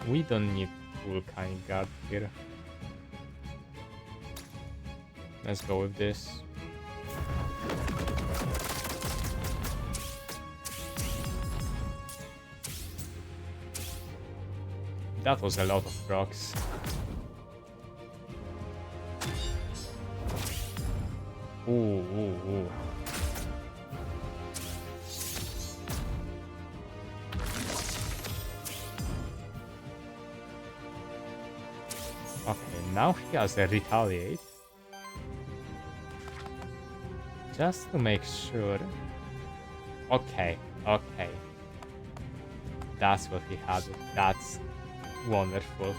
We don't need Vulcanic Guard here. Let's go with this. That was a lot of procs. Ooh. Okay, now he has a retaliate. Just to make sure. Okay. That's what he had. That's wonderful.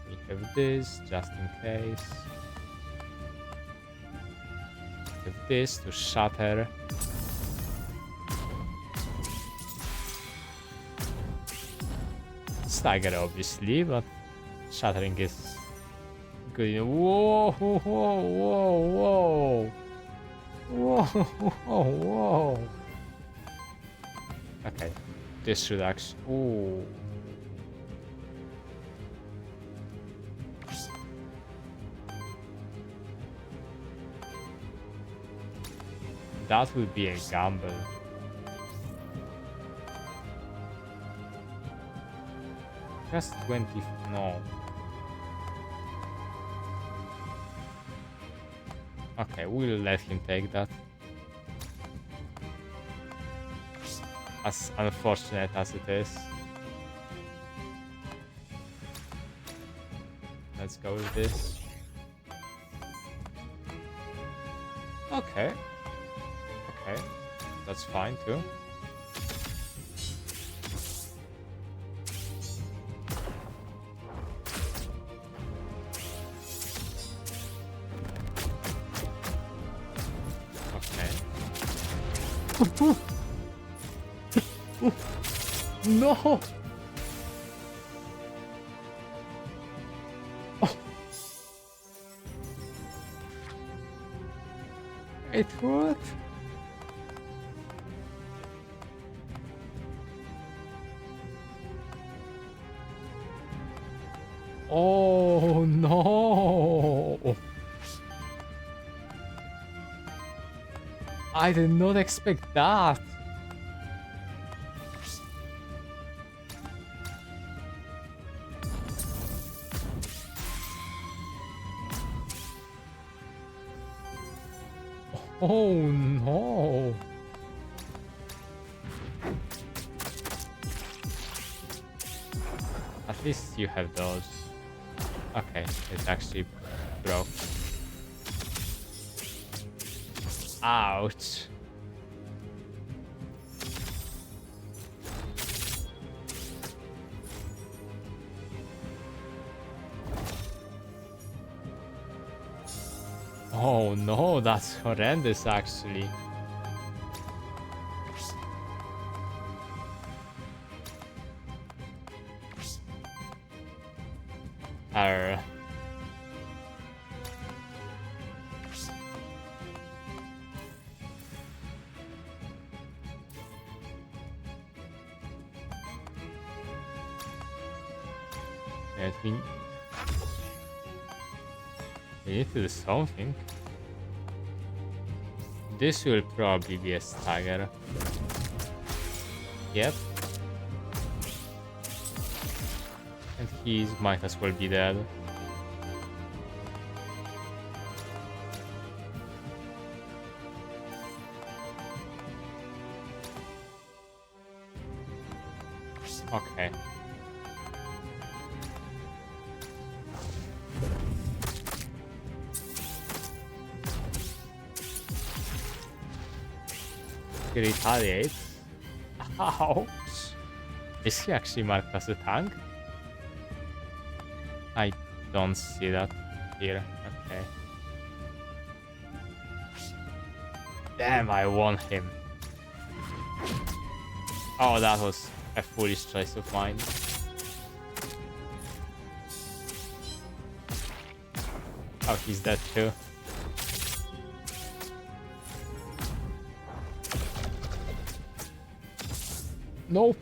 We have this just in case. We have this to shatter. Stagger obviously, but shattering is good. Whoa. Okay, this should actually... Ooh. That would be a gamble. Just 20... no. Okay, we'll let him take that. As unfortunate as it is. Let's go with this. Okay. That's fine too. No! Oh. It worked? Oh no! I did not expect that. Oh no! At least you have those. Okay, it actually broke. Ouch! Oh no, that's horrendous actually. Yes, we need to do something. This will probably be a stagger. Yep. And he might as well be dead. Okay. He retaliates. Ouch! Is he actually marked as a tank? I don't see that here. Okay. Damn, I won him. Oh, that was a foolish choice of mine. Oh, he's dead too. Nope.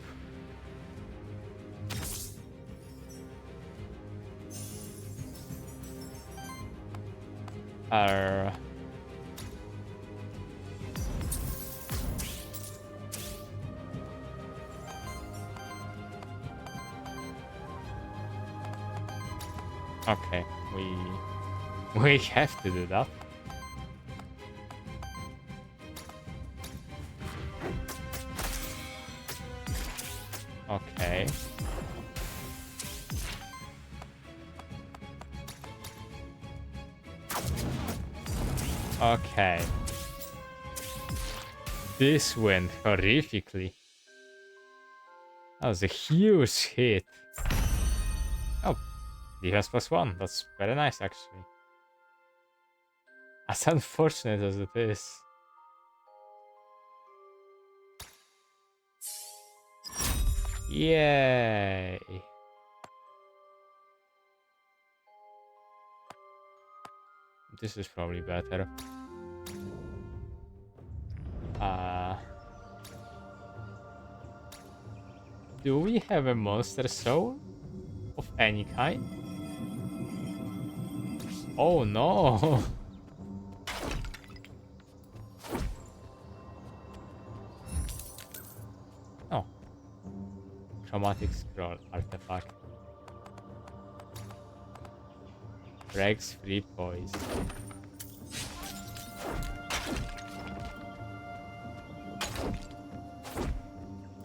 Okay, we have to do that. Okay. Okay. This went horrifically. That was a huge hit. Oh, defense +1. That's very nice, actually. As unfortunate as it is. Yay! This is probably better. Do we have a monster soul of any kind? Oh no! Oh. Chromatic scroll artifact. Breaks free poise.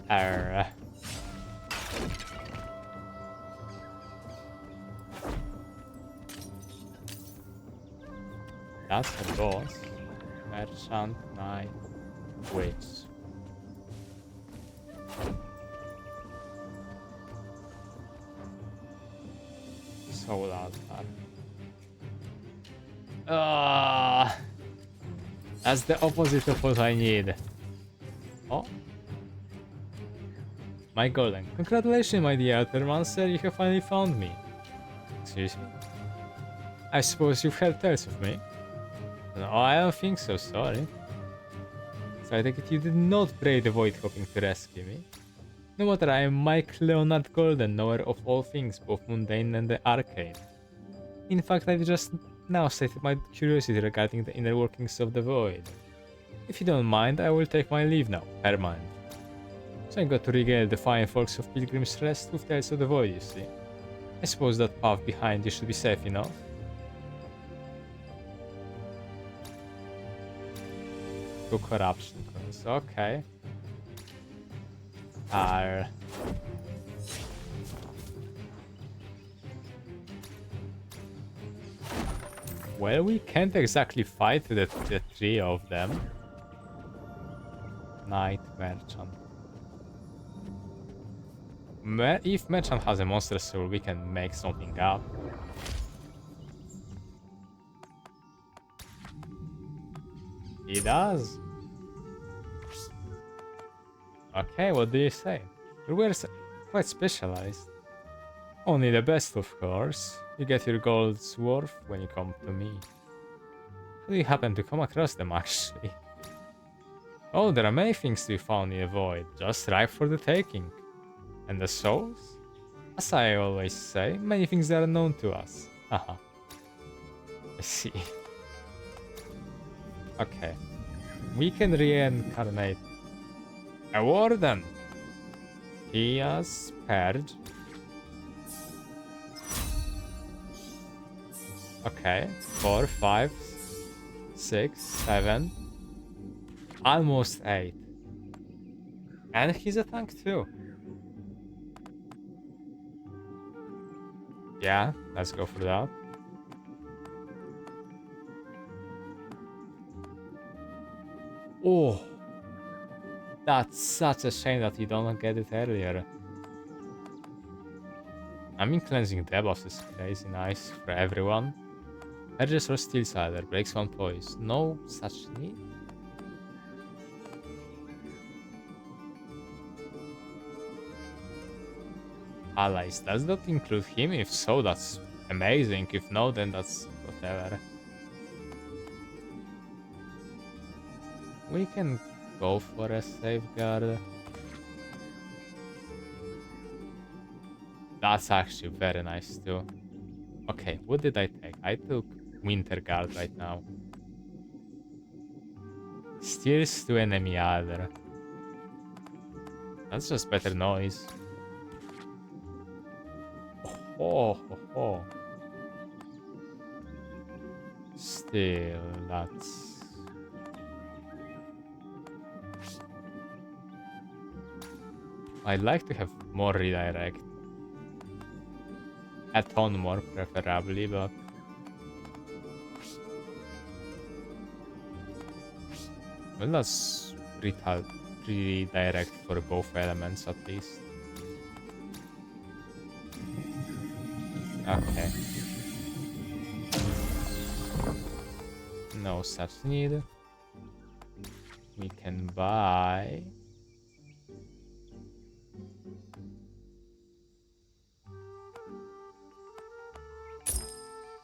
Arr. That's the boss. Merchant, Knight, Witch. Soul Altar. That's the opposite of what I need. Oh. My golden. Congratulations, my dear Aethermancer, you have finally found me. Excuse me? I suppose you've heard tales of me? No, I don't think so, sorry. So I take it you did not brave the void hoping to rescue me. No matter, I am Mike Leonard Golden, knower of all things, both mundane and the arcane. In fact, I've just now stated my curiosity regarding the inner workings of the void. If you don't mind, I will take my leave now, permanent. So I got to regale the fine folks of Pilgrim's Rest with tales of the void, you see. I suppose that path behind you should be safe enough. To corruption coins, okay. Well, we can't exactly fight the three of them. Knight, Merchant. If Merchant has a monster soul, we can make something up. He does. Okay, what do you say? We're quite specialized. Only the best, of course. You get your gold's worth when you come to me. How do you happen to come across them, actually? Oh, there are many things to be found in the void, just ripe for the taking. And the souls? As I always say, many things are known to us. Haha. I see. Okay. We can reincarnate a warden. He has paired. Okay. 4, 5, 6, 7. Almost 8. And he's a tank too. Yeah, let's go for that. Oh, that's such a shame that you don't get it earlier. I mean, cleansing debuffs is crazy nice for everyone. Edges or Steel Cider, breaks one poise. No such need. Allies, does that include him? If so, that's amazing. If no, then that's whatever. We can go for a safeguard. That's actually very nice too. Okay, what did I take? I took Winter Guard right now. Steers to enemy other. That's just better noise. Oh, oh, oh. Still, that's... I'd like to have more redirect. A ton more preferably, but... Well, let's redirect for both elements at least. Okay. No such need. We can buy...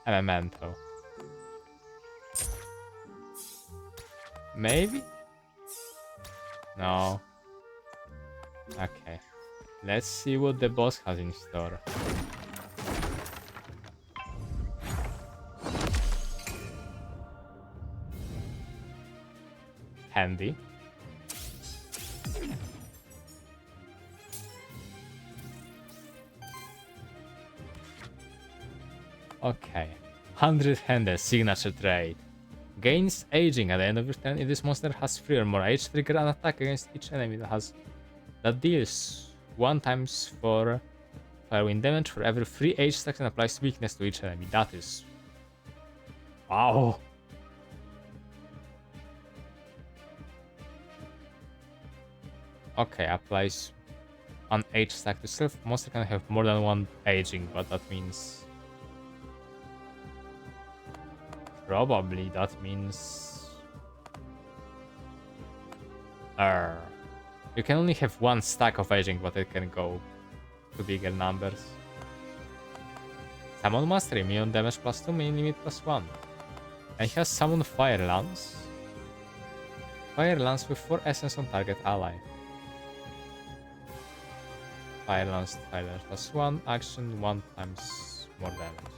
a memento. Maybe? No. Okay. Let's see what the boss has in store. Handy. Okay. 100-handed signature trait. Gains aging at the end of your turn if this monster has 3 or more age, trigger an attack against each enemy that deals 1 times 4 firewind damage for every 3 age stacks and applies weakness to each enemy. That is... wow! Okay, applies an age stack to self. Monster can have more than 1 aging, but that means... probably that means... you can only have 1 stack of aging, but it can go to bigger numbers. Summon Mastery, minimum damage +2, minimum limit +1. And he has Summon Fire Lance. Fire Lance with 4 essence on target ally. Fire Lance +1, action 1 times more damage.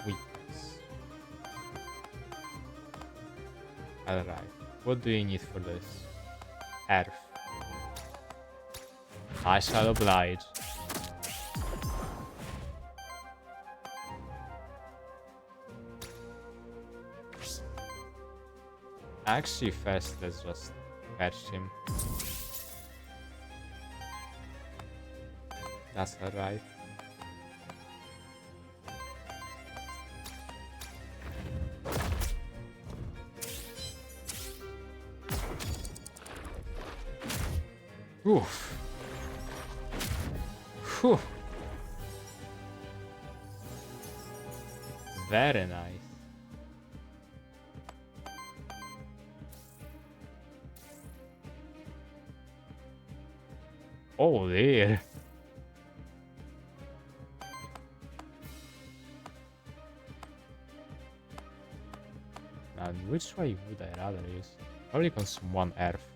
Weakness. Alright, what do you need for this? Earth. I shall oblige. Actually, first let's just fetch him. That's alright. Oof. Whew. Very nice. Oh dear. And which way would I rather use? Probably consume 1 earth.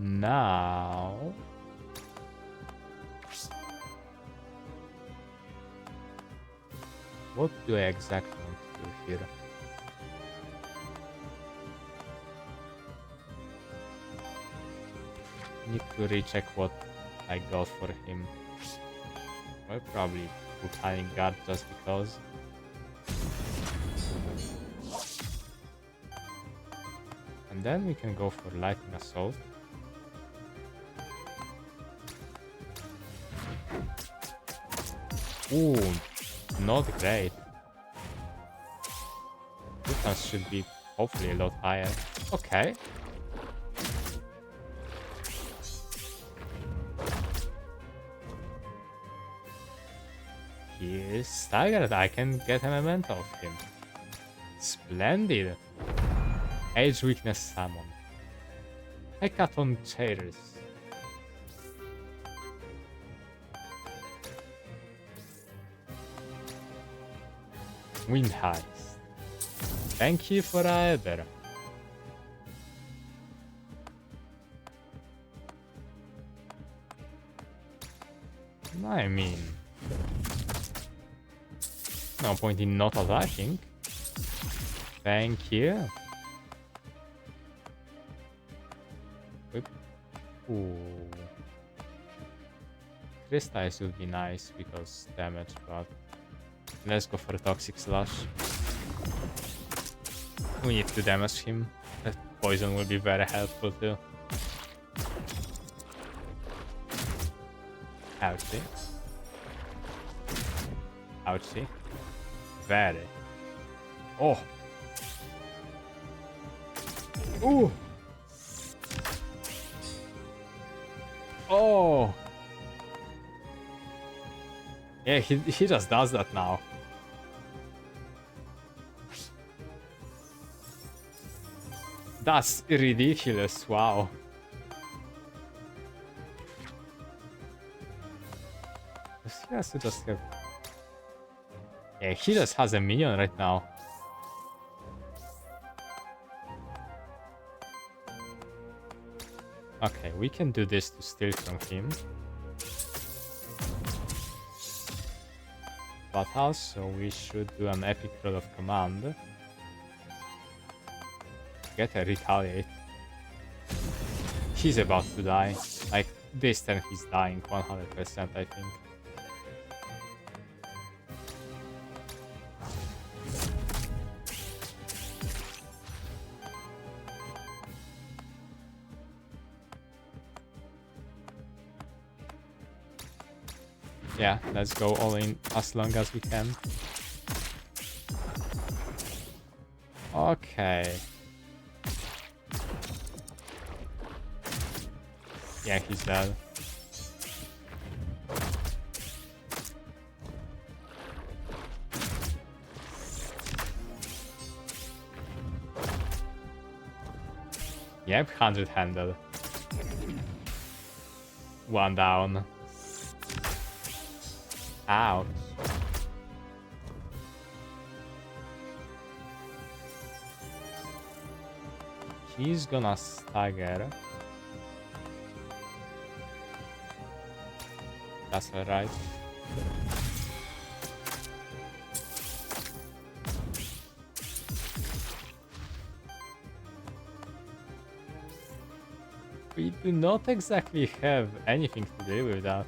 Now... what do I exactly want to do here? Need to recheck what I got for him. I'll probably Volcanic Guard just because. And then we can go for Lightning Assault. Ooh, not great. Defense should be hopefully a lot higher. Okay. He is staggered. I can get a memento of him. Splendid. Age weakness summon. Hecaton Chairs. Wind Heist. Thank you for either. I mean, no point in not attacking. Thank you. Whip. Ooh. Crystallize would be nice because damage, but let's go for Toxic Slash. We need to damage him. That poison will be very helpful too. Ouchie. Ouchie. Very. Oh. Ooh. Oh. Yeah, he just does that now. That's ridiculous, wow. He has to just have... yeah, he just has a minion right now. Okay, we can do this to steal from him. But also we should do an epic roll of command. Get a retaliate. He's about to die. Like, this turn he's dying 100%, I think. Yeah, let's go all in as long as we can. Okay. Yeah, he's dead. Yep, 100-handed. One down. Ouch. He's gonna stagger. That's alright. We do not exactly have anything to do with that.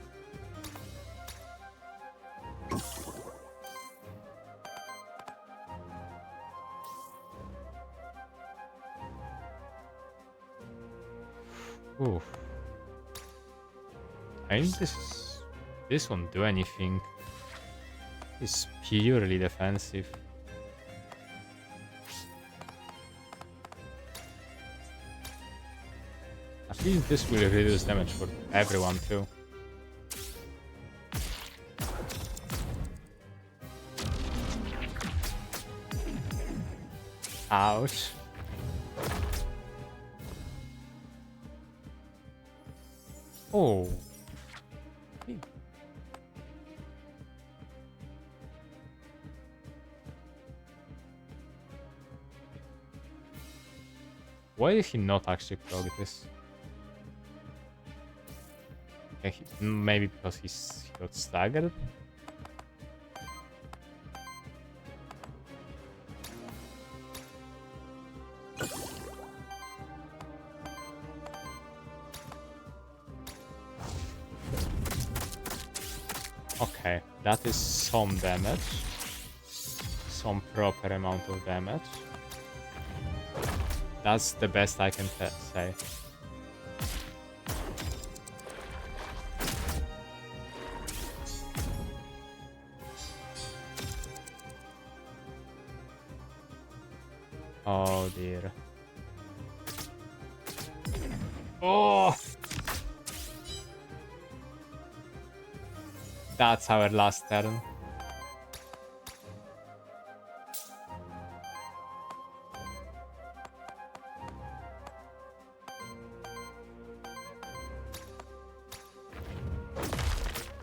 Oof. I think this won't do anything. It's purely defensive. At least this will reduce damage for everyone too. Ouch. Oh. Why did he not actually proc this? Okay, maybe because he got staggered. Okay, that is some damage. Some proper amount of damage. That's the best I can say. Oh dear. Oh! That's our last turn.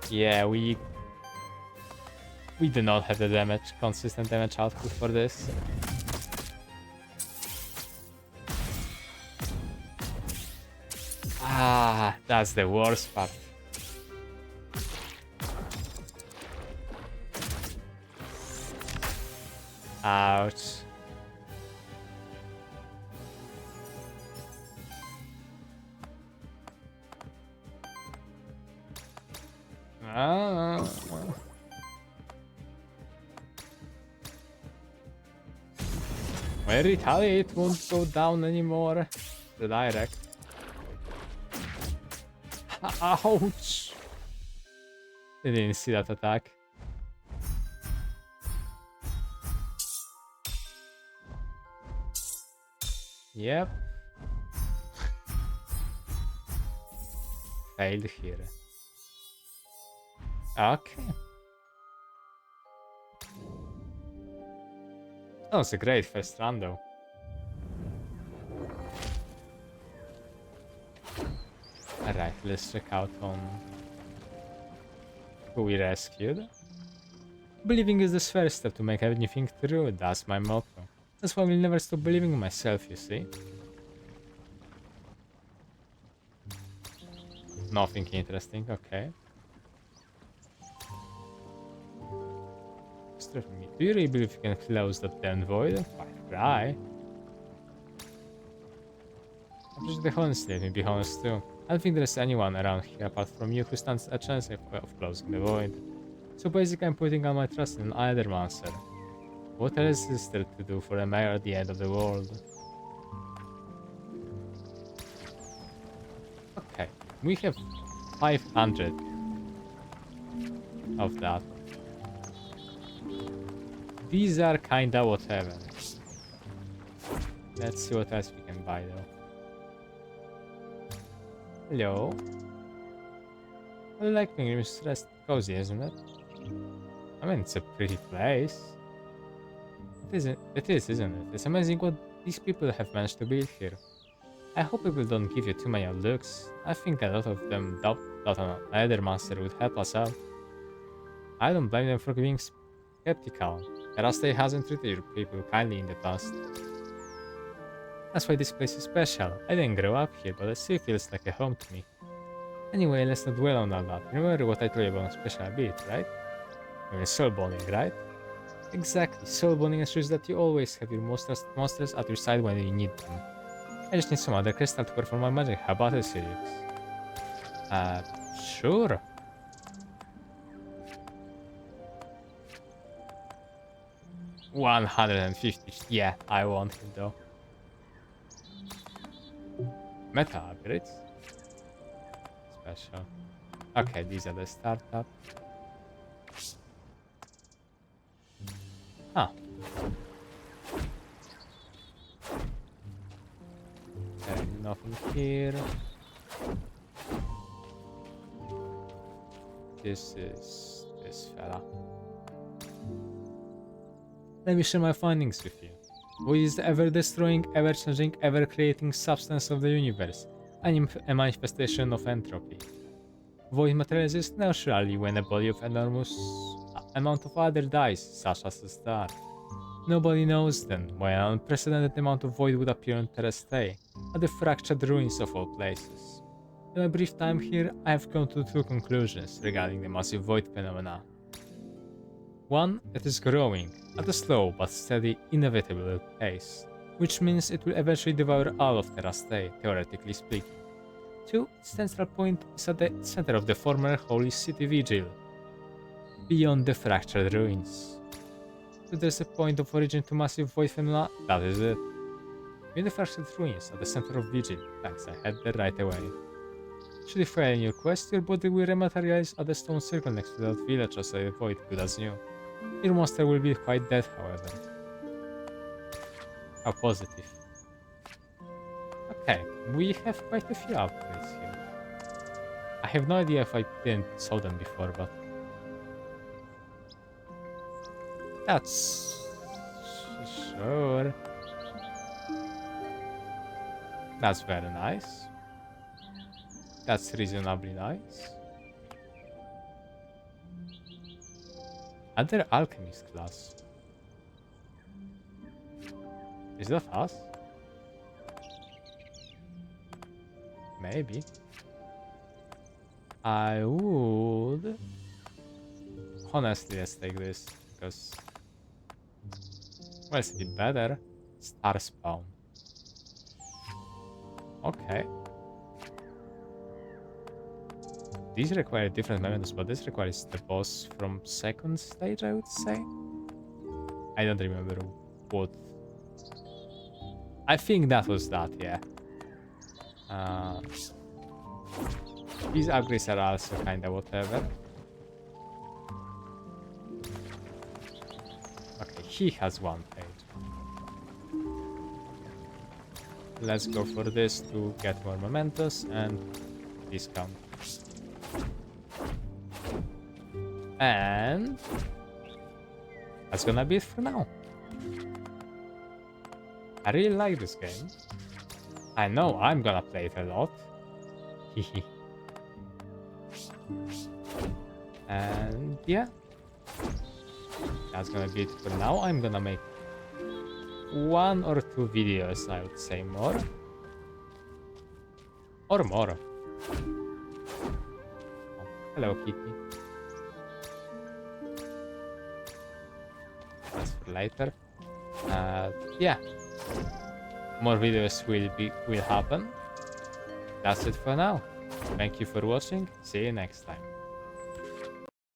Yeah, we do not have the consistent damage output for this. Ah, that's the worst part. Ouch. Ah. My retaliate won't go down anymore. The direct. Ouch! I didn't see that attack. Yep. Failed here. Okay. That was a great first run though. Alright, let's check out on who we rescued. Believing is the first step to make anything true, that's my motto. That's why I will never stop believing in myself, you see. Nothing interesting, okay. Do you really believe you can close that damn void? Why try? I'm just the honesty, let me be honest too. I don't think there's anyone around here apart from you who stands a chance of closing the void. So basically I'm putting all my trust in Aethermancer. What else is there to do for a mayor at the end of the world? Okay, we have 500 of that. These are kinda whatever. Let's see what else we can buy though. Hello. I like Pilgrim's Rest. Cozy, isn't it? I mean, it's a pretty place. It is, isn't it? It's amazing what these people have managed to build here. I hope people don't give you too many looks. I think a lot of them doubt that an Aethermancer would help us out. I don't blame them for being skeptical. Eraste hasn't treated your people kindly in the past. That's why this place is special. I didn't grow up here, but it still feels like a home to me. Anyway, let's not dwell on all that. Remember what I told you about special ability, right? I mean, soul bonding, right? Exactly. Soul bonding ensures that you always have your monsters at your side when you need them. I just need some other crystal to perform my magic. How about it, Sirius? Sure. $150. Yeah, I want him though. Meta upgrades. Special. Okay, these are the startup. Huh. Okay, nothing here. This is this fella. Let me share my findings with you. Void is the ever-destroying, ever-changing, ever-creating substance of the universe, a manifestation of entropy. Void materializes naturally when a body of enormous amount of other dies, such as a star. Nobody knows then why an unprecedented amount of void would appear on Terrastae, at the fractured ruins of all places. In my brief time here, I have come to two conclusions regarding the massive void phenomena. One, it is growing, at a slow but steady, inevitable pace, which means it will eventually devour all of Terra State, theoretically speaking. Two, its central point is at the center of the former Holy City Vigil, beyond the fractured ruins. If there's a point of origin to massive void phenomena, that is it. In the fractured ruins at the center of Vigil, thanks, I head there right away. Should you fail in your quest, your body will rematerialize at the stone circle next to that village as a void, good as new. Your monster will be quite dead, however. How positive. Okay, we have quite a few upgrades here. I have no idea if I didn't saw them before, but... That's... sure. That's very nice. That's reasonably nice. Other alchemist class. Is that us? Maybe. I would... Honestly, let's take this, because... Well, it's a bit better. Star spawn. Okay. These require different memories, but this requires the boss from second stage, I would say. I don't remember what. I think that was that, yeah. These upgrades are also kinda whatever. Okay, he has one page. Let's go for this to get more mementos and discount. And that's gonna be it for now. I really like this game. I know I'm gonna play it a lot. Hehe. And yeah, that's gonna be it for now. I'm gonna make 1 or 2 videos, I would say more. Or more. Oh, hello, Kitty. That's for later. Yeah, more videos will happen. That's it for now. Thank you for watching. See you next time.